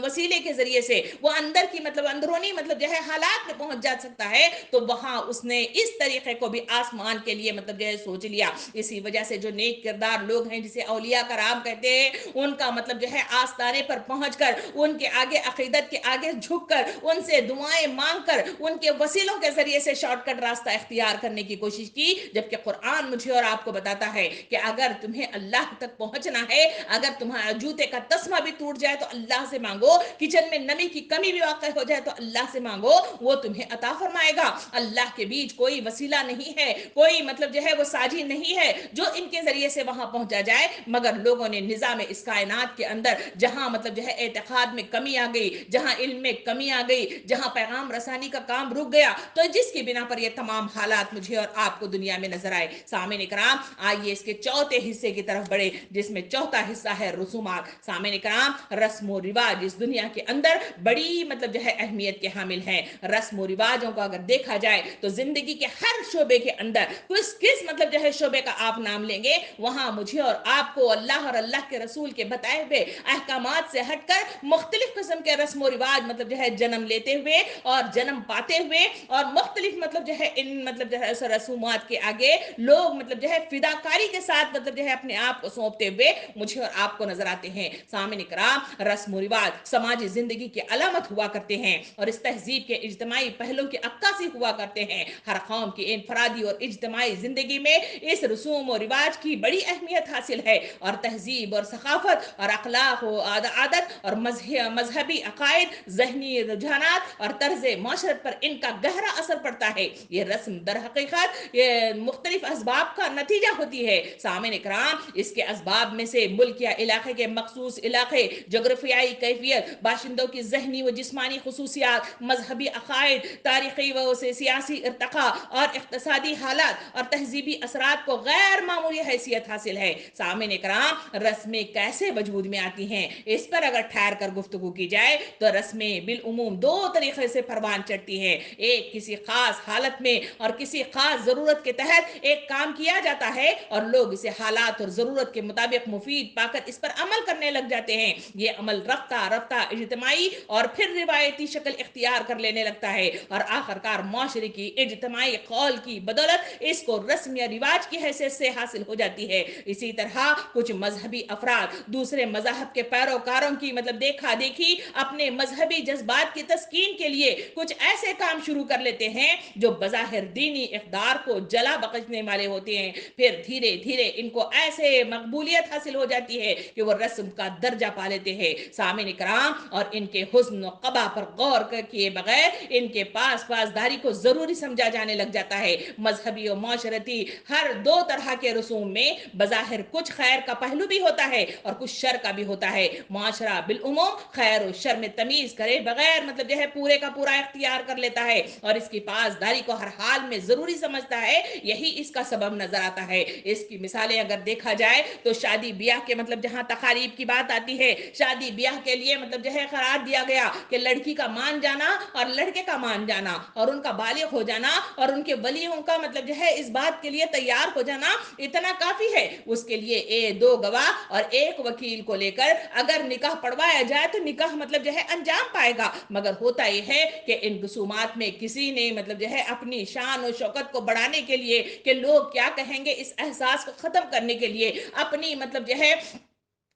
وسیلے کے ذریعے سے وہ اندر کی مطلب اندرونی مطلب جو ہے حالات میں پہنچ جا سکتا ہے, تو وہاں اس نے اس طریقے کو بھی آسمان کے لیے مطلب جو ہے سوچ لیا. اسی وجہ سے جو نیک کردار لوگ ہیں جسے اولیاء کرام کہتے ہیں, ان کا مطلب جو ہے آستانے پر پہنچ کر, ان کے آگے عقیدت کے آگے جھک کر, ان سے دعائیں مانگ کر, ان کے وسیلوں کے ذریعے سے شارٹ کٹ راستہ اختیار کرنے کی کوشش کی, جبکہ قرآن مجھے اور آپ کو بتاتا ہے کہ اگر تمہیں اللہ تک پہنچنا ہے, اگر تمہارا جوتے کا تسمہ بھی ٹوٹ جائے تو اللہ سے مانگو, کچن میں نمی کی کمی بھی واقع ہو جائے تو اللہ سے مانگو, وہ تمہیں عطا فرمائے گا. اللہ کے بیچ کوئی وسیلہ نہیں ہے, کوئی مطلب جو ہے وہ ساجی نہیں ہے جو ان کے ذریعے سے وہاں پہنچا جائے, مگر لوگوں نے نظام اس کائنات کے اندر جہاں مطلب جو ہے اعتقاد میں کمی آ گئی, جہاں علم میں کمی آ گئی, جہاں پیغام رسانی کا کام رک گیا, تو جس کی بنا پر یہ تمام حالات مجھے اور آپ کو دنیا میں نظر آئے. سامعین کرام, آئیے اس کے چوتھے حصے کی طرف بڑھے, جس میں چوتھا حصہ ہے رسومات. سامعین کرام, رسم و رواج اس دنیا کے اندر بڑی مطلب جو ہے اہمیت کے حامل ہیں. رسم و رواجوں کو اگر دیکھا جائے تو زندگی کے ہر شعبے کے اندر کس مطلب جو ہے شعبے کا آپ نام لیں گے, وہاں مجھے اور آپ کو اللہ اور اللہ کے رسول کے بتائے ہوئے احکامات سے ہٹ کر مختلف قسم کے رسم و رواج مطلب جو ہے جنم لیتے ہوئے اور جنم پاتے ہوئے, اور مختلف مطلب جو ہے ان مطلب جو ہے رسومات کے آگے لوگ مطلب جو ہے فداکاری کے ساتھ مطلب جو ہے اپنے آپ کو سونپتے ہوئے مجھے اور آپ کو نظر آتے ہیں. سامعین کرام, رسم و رواج سماجی زندگی کی علامت ہوا کرتے ہیں اور اس تہذیب کے اجتماعی پہلوں کی عکاسی ہوا کرتے ہیں. ہر قوم کی انفرادی اور اجتماعی زندگی میں اس رسوم و رواج کی بڑی اہمیت حاصل ہے, اور تہذیب اور ثقافت اور اخلاق و عادت اور مذہبی عقائد, ذہنی رجحانات اور طرز معاشرت پر ان کا گہرا اثر پڑتا ہے. یہ رسم در حقیقت یہ مختلف اسباب کا نتیجہ ہوتی ہے. سامعین کرام, اس کے اسباب میں سے ملک یا علاقے کے مخصوص علاقے, جغرافیائی کیفیت, باشندوں کی ذہنی و جسمانی خصوصیات, مذہبی عقائد, تاریخی و سیاسی ارتقاء اور اقتصادی حالات اور تہذیبی اثرات کو غیر معمولی حیثیت حاصل ہے. سامعین کرام, رسمیں کیسے وجود میں آتی ہیں, اس پر اگر ٹھہر کر گفتگو کی جائے تو رسمیں بالعموم دو طریقے سے پروان چڑھتی ہیں. ایک, کسی خاص حالت میں اور کسی خاص ضرورت کے تحت ایک کام کیا جاتا ہے اور لوگ اسے حالات اور ضرورت کے مطابق مفید پا کر اس پر عمل کرنے لگ جاتے ہیں. یہ عمل رفتہ رفتہ اجتماعی اور پھر روایتی شکل اختیار کر لینے لگتا ہے, اور آخر کار معاشرے کی اجتماعی قول کی بدولت اس کو رسم یا رواج کی حیثیت سے حاصل ہو جاتی ہے. اسی طرح کچھ مذہبی افراد دوسرے مذاہب کے پیروکاروں کی مطلب دیکھا دیکھی اپنے مذہبی جذبات کی تسکین کے لیے لیے کچھ ایسے کام شروع کر لیتے ہیں جو بظاہر دینی اقدار کو جلا بخشنے والے ہوتے ہیں، پھر دھیرے دھیرے ان کو ایسے مقبولیت حاصل ہو جاتی ہے کہ وہ رسم کا درجہ پا لیتے ہیں۔ سامعین کرام، اور ان کے حسن و قبا پر غور کیے بغیر ان کے پاسداری کو ضروری سمجھا جانے لگ جاتا ہے۔ مذہبی و معاشرتی ہر دو طرح کے رسوم میں بظاہر کچھ خیر کا پہلو بھی ہوتا ہے اور کچھ شر کا بھی ہوتا ہے۔ معاشرہ بالعموم خیر و شر میں تمیز کرے بغیر مطلب جو ہے پورے کا پورا اختیار کر لیتا ہے اور اس کی پاسداری کو ہر حال میں ضروری سمجھتا ہے، یہی اس کا سبب نظر آتا ہے۔ اس کی مثالیں اگر دیکھا جائے تو شادی بیاہ کے مطلب جہاں تقاریب کی بات آتی ہے، شادی بیاہ کے لیے مطلب جو ہے قرار دیا گیا کہ لڑکی کا مان جانا اور لڑکے کا مان جانا اور ان کا بالغ ہو جانا اور ان کے ولیوں کا مطلب جو ہے اس بات کے لیے تیار ہو جانا اتنا کافی ہے۔ اس کے لیے دو گواہ اور ایک وکیل کو لے کر اگر نکاح پڑھوایا جائے تو نکاح مطلب جو ہے انجام پائے گا، مگر ہوتا یہ ہے کہ ان رسومات میں کسی نے مطلب جو ہے اپنی شان و شوکت کو بڑھانے کے لیے کہ لوگ کیا کہیں گے اس احساس کو ختم کرنے کے لیے، اپنی مطلب جو ہے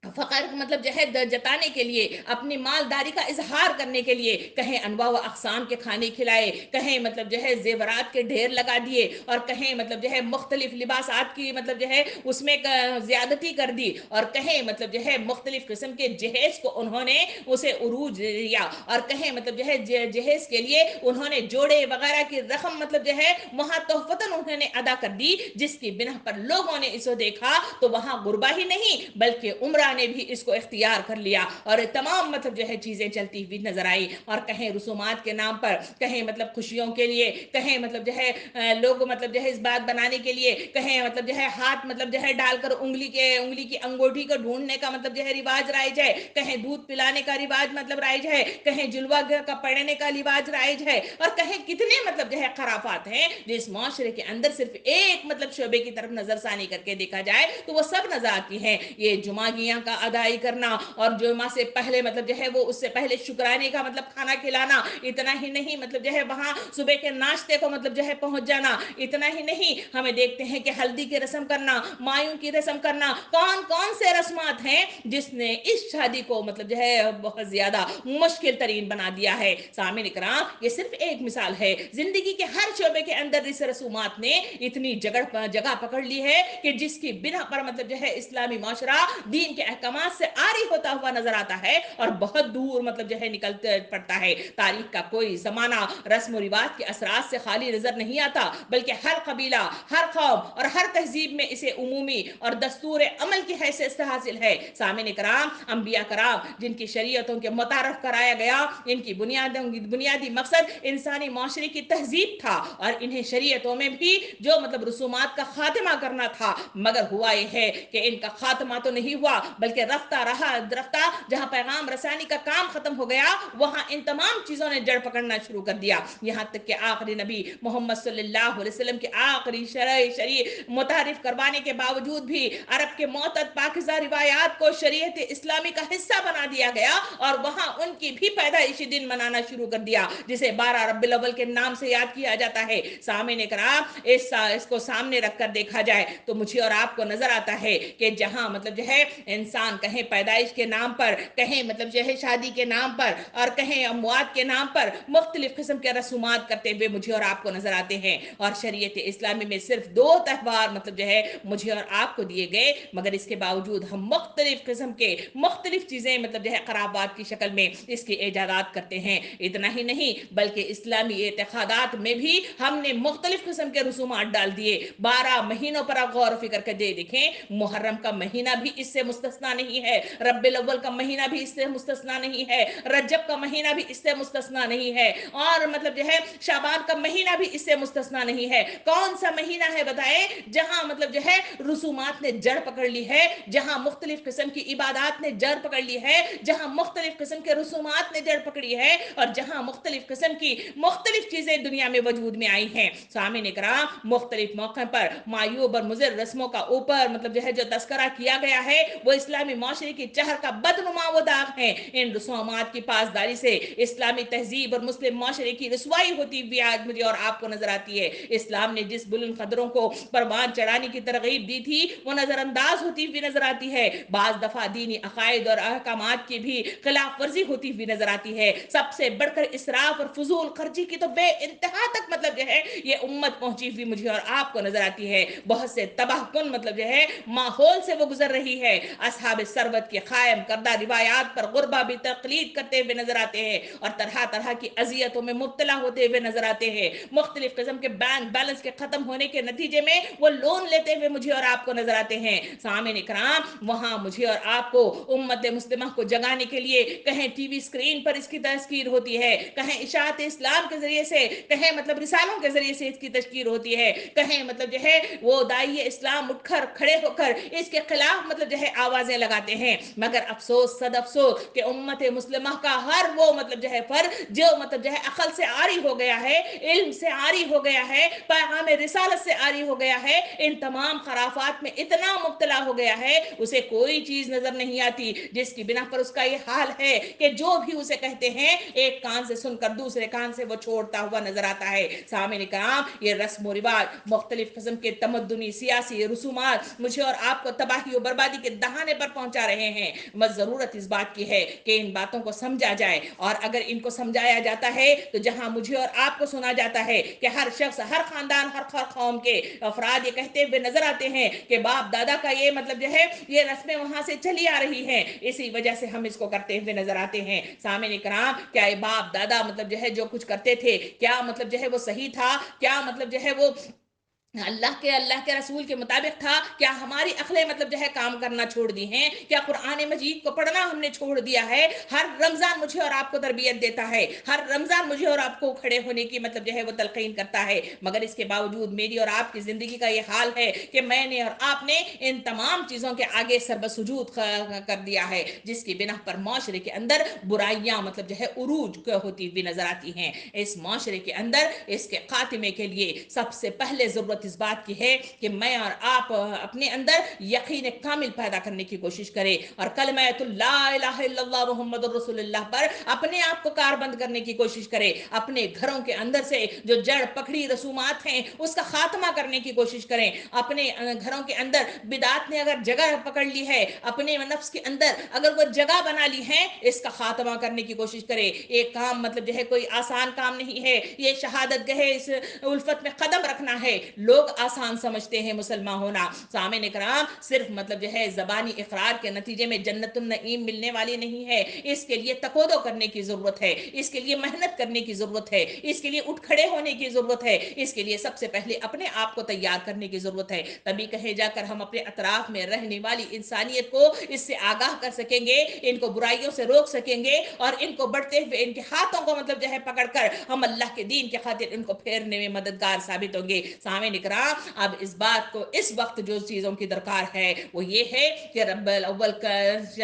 فقر مطلب جو ہے جتانے کے لیے، اپنی مالداری کا اظہار کرنے کے لیے کہیں انواع و اقسام کے کھانے کھلائے، کہیں مطلب جو ہے زیورات کے ڈھیر لگا دیے اور کہیں مطلب جو ہے مختلف لباسات کی مطلب جو ہے اس میں زیادتی کر دی اور کہیں مطلب جو ہے مختلف قسم کے جہیز کو انہوں نے اسے عروج دیا اور کہیں مطلب جو ہے جہیز کے لیے انہوں نے جوڑے وغیرہ کی رقم مطلب جو ہے وہاں تحفتاً انہوں نے ادا کر دی، جس کی بنا پر لوگوں نے اسے دیکھا تو وہاں غربا ہی نہیں بلکہ عمرہ نے بھی اس کو اختیار کر لیا اور تمام مطلب جو ہے چیزیں چلتی ہوئی نظر آئی۔ اور کہیں رسومات کے نام پر، کہیں مطلب خوشیوں کے لیے، کہیں مطلب جو ہے لوگ مطلب جو ہے اس بات بنانے کے لیے، کہیں مطلب جو ہے ہاتھ مطلب جو ہے ڈال کر انگلی کی انگوٹھی کو ڈھونڈنے کا مطلب جو ہے رواج رائج ہے، کہیں دودھ پلانے کا رواج مطلب رائج ہے، کہیں جلوہ کا پڑھنے کا رواج رائج ہے اور کہیں کتنے مطلب جو ہے خرافات ہیں جو اس معاشرے کے اندر صرف ایک مطلب شعبے کی طرف نظر ثانی کر کے دیکھا جائے تو وہ سب نظر آتی ہیں۔ یہ جمعگیاں کا ادائی کرنا اور جمعہ سے پہلے مطلب جو ہے وہ اس سے پہلے شکرانے کا مطلب کھانا کھلانا، اتنا ہی نہیں مطلب جو ہے وہاں صبح کے ناشتے کو مطلب جو ہے پہنچ جانا، اتنا ہی نہیں ہمیں دیکھتے ہیں کہ ہلدی کی رسم کرنا، مایوں کی رسم کرنا، کون کون سے رسمات ہیں جس نے اس شادی کو مطلب جو ہے بہت زیادہ مشکل ترین بنا دیا ہے۔ سامعین کرام، یہ صرف ایک مثال ہے، زندگی کے ہر شعبے کے اندر اس رسومات نے اتنی جگہ پکڑ لی ہے کہ جس کی بنا پر مطلب جو ہے اسلامی معاشرہ دین کے احکامات سے عاری ہوتا ہوا نظر آتا ہے اور بہت دور مطلب جو ہے نکلتے پڑتا ہے۔ تاریخ کا کوئی زمانہ رسم و رواج کے اثرات سے خالی نظر نہیں آتا، بلکہ ہر قبیلہ، ہر قوم اور ہر تہذیب میں اسے عمومی اور دستور عمل کی حیثیت سے حاصل ہے۔ سامعین کرام، انبیاء کرام جن کی شریعتوں کے متعارف کرایا گیا، ان کی بنیادی مقصد انسانی معاشرے کی تہذیب تھا اور انہیں شریعتوں میں بھی جو مطلب رسومات کا خاتمہ کرنا تھا، مگر ہوا یہ ہے کہ ان کا خاتمہ تو نہیں ہوا بلکہ رفتہ جہاں پیغام رسانی کا کام ختم ہو گیا وہاں ان تمام چیزوں نے جڑ پکڑنا شروع کر دیا، یہاں تک کہ آخری نبی محمد صلی اللہ علیہ وسلم کے آخری شرعی متعارف کروانے کے باوجود بھی عرب کے معتد پاکیزہ روایات کو شریعت اسلامی کا حصہ بنا دیا گیا اور وہاں ان کی بھی پیدائشی دن منانا شروع کر دیا جسے 12 ربیع الاول کے نام سے یاد کیا جاتا ہے۔ سامعین کرام، اس کو سامنے رکھ کر دیکھا جائے تو مجھے اور آپ کو نظر آتا ہے کہ جہاں مطلب جو ہے انسان کہیں پیدائش کے نام پر، کہیں مطلب جو ہے شادی کے نام پر اور کہیں اموات کے نام پر مختلف قسم کے رسومات کرتے ہوئے مجھے اور آپ کو نظر آتے ہیں، اور شریعت اسلامی میں صرف 2 تہوار مطلب جو ہے مجھے اور آپ کو دیے گئے، مگر اس کے باوجود ہم مختلف قسم کے مختلف چیزیں مطلب جو ہے خرابات کی شکل میں اس کی ایجادات کرتے ہیں۔ اتنا ہی نہیں بلکہ اسلامی اعتقادات میں بھی ہم نے مختلف قسم کے رسومات ڈال دیے۔ 12 مہینوں پر آپ غور و فکر کر دیکھیں، محرم کا مہینہ بھی اس سے مستثنا نہیں ہے، ربیع الاول کا مہینہ بھی اس سے مستثنا نہیں ہے، رجب کا مہینہ بھی اس سے مستثنا نہیں ہے، اور مطلب جو ہے شعبان کا مہینہ بھی اس سے مستثنا نہیں ہے۔ کون سا مہینہ ہے بتائیں جہاں مطلب جو ہے رسومات نے جڑ پکڑ لی ہے، جہاں مختلف قسم کی عبادات نے جڑ پکڑ لی ہے، جہاں مختلف قسم کے رسومات نے جڑ پکڑی ہے اور جہاں مختلف قسم کی مختلف چیزیں دنیا میں وجود میں آئی ہیں۔ سامعین کرام، مختلف موقع پر معیوب اور مضر رسموں کا اوپر مطلب جو ہے جو تذکرہ کیا گیا ہے وہ اسلامی معاشرے کی چہر کا بدنما وہ داغ ہیں۔ ان رسومات کی پاسداری سے اسلامی تہذیب اور مسلم معاشرے کی رسوائی ہوتی ہوئی آج مجھے اور آپ کو نظر آتی ہے۔ اسلام نے جس بلند قدروں کو پروان چڑھانے کی ترغیب دی تھی وہ نظر انداز ہوتی ہوئی نظر آتی ہے۔ بعض دفعہ دینی عقائد اور احکامات کی بھی خلاف ورزی ہوتی ہوئی نظر آتی ہے۔ سب سے بڑھ کر اسراف اور فضول خرچی کی تو بے انتہا تک مطلب جو ہے یہ امت پہنچی ہوئی مجھے اور آپ کو نظر آتی ہے۔ بہت سے تباہ کن مطلب جو ہے ماحول سے وہ گزر رہی ہے۔ اصحاب ثروت کے قائم کردہ روایات پر غربا بھی تقلید کرتے ہوئے نظر آتے ہیں اور طرح طرح کی اذیتوں میں مبتلا ہوتے ہوئے نظر آتے ہیں۔ مختلف قسم کے بینک بیلنس کے ختم ہونے کے نتیجے میں وہ لون لیتے ہوئے مجھے اور آپ کو نظر آتے ہیں۔ سامعین اکرام، وہاں مجھے اور آپ کو امت مسلمہ کو جگانے کے لیے کہیں ٹی وی اسکرین پر اس کی تذکیر ہوتی ہے، کہیں اشاعت اسلام کے ذریعے سے، کہیں مطلب رسالوں کے ذریعے سے اس کی تشکیر ہوتی ہے، کہیں مطلب جو ہے وہ داعی اسلام اٹھ کر کھڑے ہو کر اس کے خلاف مطلب جو ہے آوازیں لگاتے ہیں۔ مگر افسوس صد افسوس کہ امت مسلمہ کا ہر وہ مطلب جو ہے فرد جو مطلب جو ہے عقل سے عاری ہو گیا ہے، علم سے عاری ہو گیا ہے، پیغام رسالت سے عاری ہو گیا ہے، ان تمام خرافات میں اتنا مبتلا ہو گیا ہے اسے کوئی چیز نظر نہیں آتی، جس کی بنا پر اس کا یہ حال ہے کہ جو بھی اسے کہتے ہیں ایک کان سے سن کر دوسرے کان سے وہ چھوڑتا ہوا نظر آتا ہے۔ سامعین کرام، یہ رسم و رواج، مختلف قسم کے تمدنی سیاسی رسومات مجھے اور آپ کو تباہی و بربادی کے دہانے پر پہنچا رہے ہیں۔ بس ضرورت اس بات کی ہے کہ ان باتوں کو سمجھا جائے، اور اگر ان کو سمجھایا جاتا ہے تو جہاں مجھے اور آپ کو سنا جاتا ہے کہ ہر شخص، ہر خاندان، ہر قوم کے افراد یہ کہتے ہوئے نظر آتے ہیں کہ باپ دادا کا یہ مطلب جو ہے یہ رسمیں وہاں سے چلی آ رہی ہیں، اسی وجہ سے ہم اس کو کرتے ہوئے نظر آتے ہیں۔ سامعین کرام، کیا یہ باپ دادا مطلب جو ہے جو کچھ کرتے تھے کیا مطلب جو ہے وہ صحیح تھا؟ کیا مطلب جو ہے وہ اللہ کے رسول کے مطابق تھا؟ کیا ہماری عقلیں مطلب جو ہے کام کرنا چھوڑ دی ہیں؟ کیا قرآن مجید کو پڑھنا ہم نے چھوڑ دیا ہے؟ ہر رمضان مجھے اور آپ کو تربیت دیتا ہے، ہر رمضان مجھے اور آپ کو کھڑے ہونے کی مطلب جو ہے وہ تلقین کرتا ہے، مگر اس کے باوجود میری اور آپ کی زندگی کا یہ حال ہے کہ میں نے اور آپ نے ان تمام چیزوں کے آگے سربسجود کر دیا ہے، جس کی بنا پر معاشرے کے اندر برائیاں مطلب جو ہے عروج ہوتی ہوئی نظر آتی ہیں۔ اس معاشرے کے اندر اس کے خاتمے کے لیے سب سے پہلے ضرورت اس بات کی ہے کہ میں اور آپ اپنے اندر یقین کامل پیدا کرنے کی کوشش کریں اور کلمہ لا الہ الا اللہ محمد رسول اللہ پر اپنے آپ کو کاربند کرنے کی کوشش کریں، اپنے گھروں کے اندر سے جو جڑ پکڑی رسومات ہیں اس کا خاتمہ کرنے کی کوشش کریں، اپنے گھروں کے اندر بدعات نے اگر جگہ پکڑ لی ہے، اپنے نفس کے اندر اگر وہ جگہ بنا لی ہے، اس کا خاتمہ کرنے کی کوشش کریں۔ ایک کام مطلب جو ہے کوئی آسان کام نہیں ہے، یہ شہادت گہے اس الفت میں قدم رکھنا ہے۔ لوگ آسان سمجھتے ہیں مسلمان ہونا، سامعین کرام صرف مطلب جو ہے زبانی اقرار کے نتیجے میں جنت النعیم ملنے والی نہیں ہے، اس کے لیے تقویٰ کرنے کی ضرورت ہے، اس کے لیے محنت کرنے کی ضرورت ہے، اس کے لیے اٹھ کھڑے ہونے کی ضرورت ہے، اس کے لیے سب سے پہلے اپنے آپ کو تیار کرنے کی ضرورت ہے، تبھی کہیں جا کر ہم اپنے اطراف میں رہنے والی انسانیت کو اس سے آگاہ کر سکیں گے، ان کو برائیوں سے روک سکیں گے اور ان کو بڑھتے ہوئے ان کے ہاتھوں کو مطلب جو ہے پکڑ کر ہم اللہ کے دین کے خاطر ان کو پھیرنے میں مددگار ثابت ہوں گے۔ سامعین کرام، اب اس بات کو اس وقت جو چیزوں کی درکار ہے وہ یہ ہے کہ رب الاول کا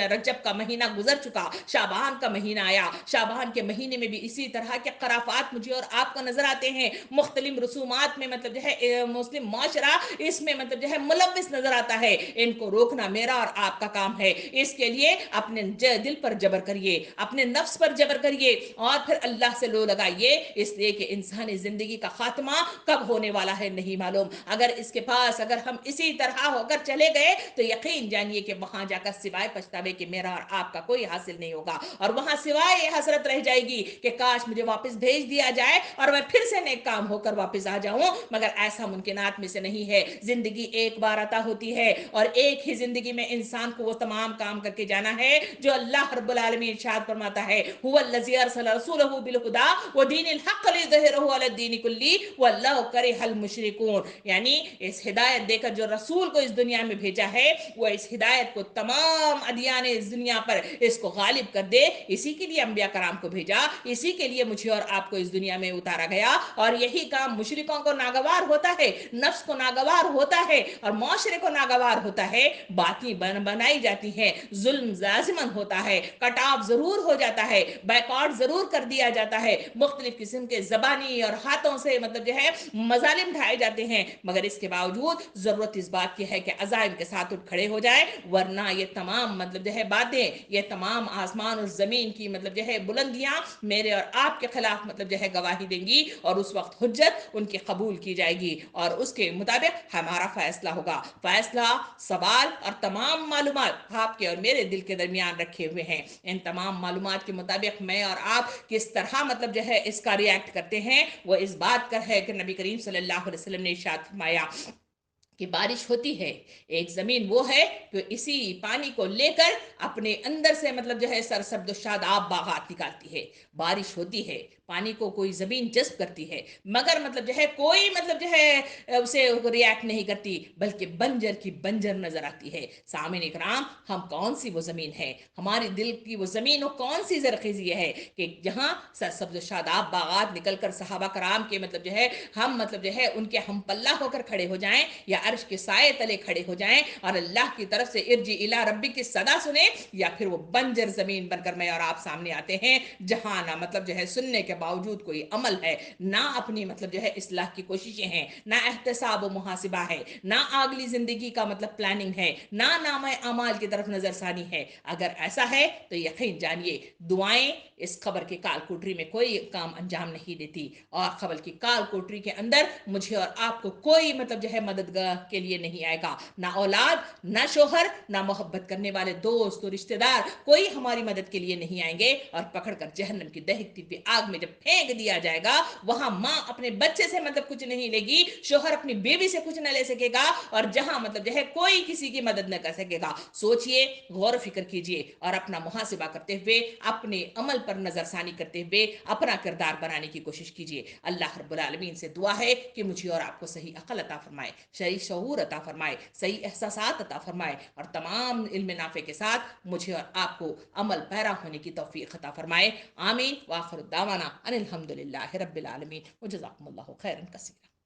رجب کا مہینہ گزر چکا، شعبان کا مہینہ آیا، شعبان کے مہینے میں بھی اسی طرح کے خرافات مجھے اور آپ کو نظر آتے ہیں، مختلف رسومات میں مطلب جو ہے مسلم معاشرہ اس میں مطلب جو ہے ملوث نظر آتا ہے، ان کو روکنا میرا اور آپ کا کام ہے۔ اس کے لیے اپنے دل پر جبر کریے، اپنے نفس پر جبر کریے اور پھر اللہ سے لو لگائیے، اس لیے کہ انسانی زندگی کا خاتمہ کب ہونے والا ہے نہیں معلوم، اگر اس کے پاس اگر ہم اسی طرح ہو کر چلے گئے تو یقین جانیے کہ وہاں جا کر سوائے پچھتاوے کہ میرا اور آپ کا کوئی حاصل نہیں ہوگا، اور وہاں سوائے یہ حسرت رہ جائے گی کہ کاش مجھے واپس بھیج دیا جائے اور میں پھر سے نیک کام ہو کر واپس آ جاؤں، مگر ایسا ممکنات میں سے نہیں ہے۔ زندگی ایک بار عطا ہوتی ہے اور ایک ہی زندگی میں انسان کو وہ تمام کام کر کے جانا ہے جو اللہ رب العالمین ارشاد فرماتا ہے، هو الذی ارسل رسولہ بالہدی ودین الحق لیظہرہ علی الدین کلہ ولو کرہ المشرکون، یعنی اس ہدایت دے کر جو رسول کو اس دنیا میں بھیجا ہے وہ اس ہدایت کو تمام ادیان اس دنیا پر اس کو غالب کر دے، اسی کے لیے انبیاء کرام کو بھیجا، اسی کے لیے مجھے اور آپ کو اس دنیا میں اتارا گیا، اور یہی کام مشرکوں کو ناگوار ہوتا ہے، نفس کو ناگوار ہوتا ہے اور معاشرے کو ناگوار ہوتا ہے، باتیں بنائی جاتی ہیں، ظلم لازماً ہوتا ہے، کٹ آف ضرور ہو جاتا ہے، بیکارڈ ضرور کر دیا جاتا ہے، مختلف قسم کے زبانی اور ہاتھوں سے مطلب جو ہے مظالم ڈھائے جاتے جاتے ہیں، مگر اس کے باوجود ضرورت اس بات کی ہے کہ عزائم کے ساتھ اٹھ کھڑے ہو جائے، ورنہ یہ تمام مطلب جو ہے باتیں، یہ تمام آسمان اور زمین کی مطلب جو ہے بلندیاں میرے اور آپ کے خلاف مطلب جو ہے گواہی دیں گی، اور اس وقت حجت ان کی قبول کی جائے گی اور اس کے مطابق ہمارا فیصلہ ہوگا۔ فیصلہ، سوال اور تمام معلومات آپ کے اور میرے دل کے درمیان رکھے ہوئے ہیں۔ ان تمام معلومات کے مطابق میں اور آپ کس طرح مطلب جو ہے اس کا ریاکٹ کرتے ہیں، وہ اس بات کا ہے کہ نبی کریم صلی اللہ علیہ وسلم نے ارشاد فرمایا کہ بارش ہوتی ہے، ایک زمین وہ ہے کہ اسی پانی کو لے کر اپنے اندر سے مطلب جو ہے سرسبز و شاداب باغات نکالتی ہے۔ بارش ہوتی ہے، پانی کو کوئی زمین جذب کرتی ہے، مگر مطلب جو ہے کوئی مطلب جو ہے اسے ریاکٹ نہیں کرتی، بلکہ بنجر کی بنجر نظر آتی ہے۔ سامعین اکرام، ہم کون سی وہ زمین ہے، ہمارے دل کی وہ زمین وہ کون سی زرخیزی ہے کہ جہاں سرسبز و شاداب باغات نکل کر صحابہ کرام کے مطلب جو ہے ہم مطلب جو ہے ان کے ہم پلہ ہو کر کھڑے ہو جائیں، یا عرش کے سائے تلے کھڑے ہو جائیں اور اللہ کی طرف سے ارجی الی ربی کی صدا سنیں، یا پھر وہ بنجر زمین بن کر میں اور آپ سامنے آتے ہیں، جہاں نہ مطلب جو ہے سننے کے باوجود کوئی عمل ہے، نہ اپنی مطلب جو ہے اصلاح کی کوششیں ہیں، نہ احتساب و محاسبہ ہے، نہ اگلی زندگی کا مطلب پلاننگ ہے، نہ نام اعمال کی طرف نظر ثانی ہے۔ اگر ایسا ہے تو یقین جانیے دعائیں اس خبر کی کال کوٹری میں کوئی کام انجام نہیں دیتی، اور خبر کی کال کوٹری کے اندر مجھے اور آپ کو کوئی مطلب جو ہے مددگار کے لیے نہیں آئے گا، نہ اولاد، نہ شوہر، نہ محبت کرنے والے دوست و رشتہ دار، کوئی ہماری مدد کے لیے نہیں آئیں گے، اور پکڑ کر جہنم کی دہکتی ہوئی آگ میں جب پھینک دیا جائے گا، وہاں ماں اپنے بچے سے مطلب کچھ نہیں لے گی، شوہر اپنی بیوی سے کچھ نہ لے سکے گا، اور جہاں مطلب جو ہے کوئی کسی کی مدد نہ کر سکے گا۔ سوچئے، غور و فکر کیجئے، اور اپنا محاسبہ کرتے ہوئے، اپنے عمل پر نظر ثانی کرتے ہوئے اپنا کردار بنانے کی کوشش کیجئے۔ اللہ رب العالمین سے دعا ہے کہ مجھے اور آپ کو صحیح عقل عطا فرمائے، صحیح شعور عطا فرمائے، صحیح احساسات عطا فرمائے، اور تمام علم نافع کے ساتھ مجھے اور آپ کو عمل پیرا ہونے کی توفیق عطا فرمائے۔ آمین، وآخر دعوانا ان الحمد للہ رب العالمین، وجزاکم اللہ خیرا کثیرا۔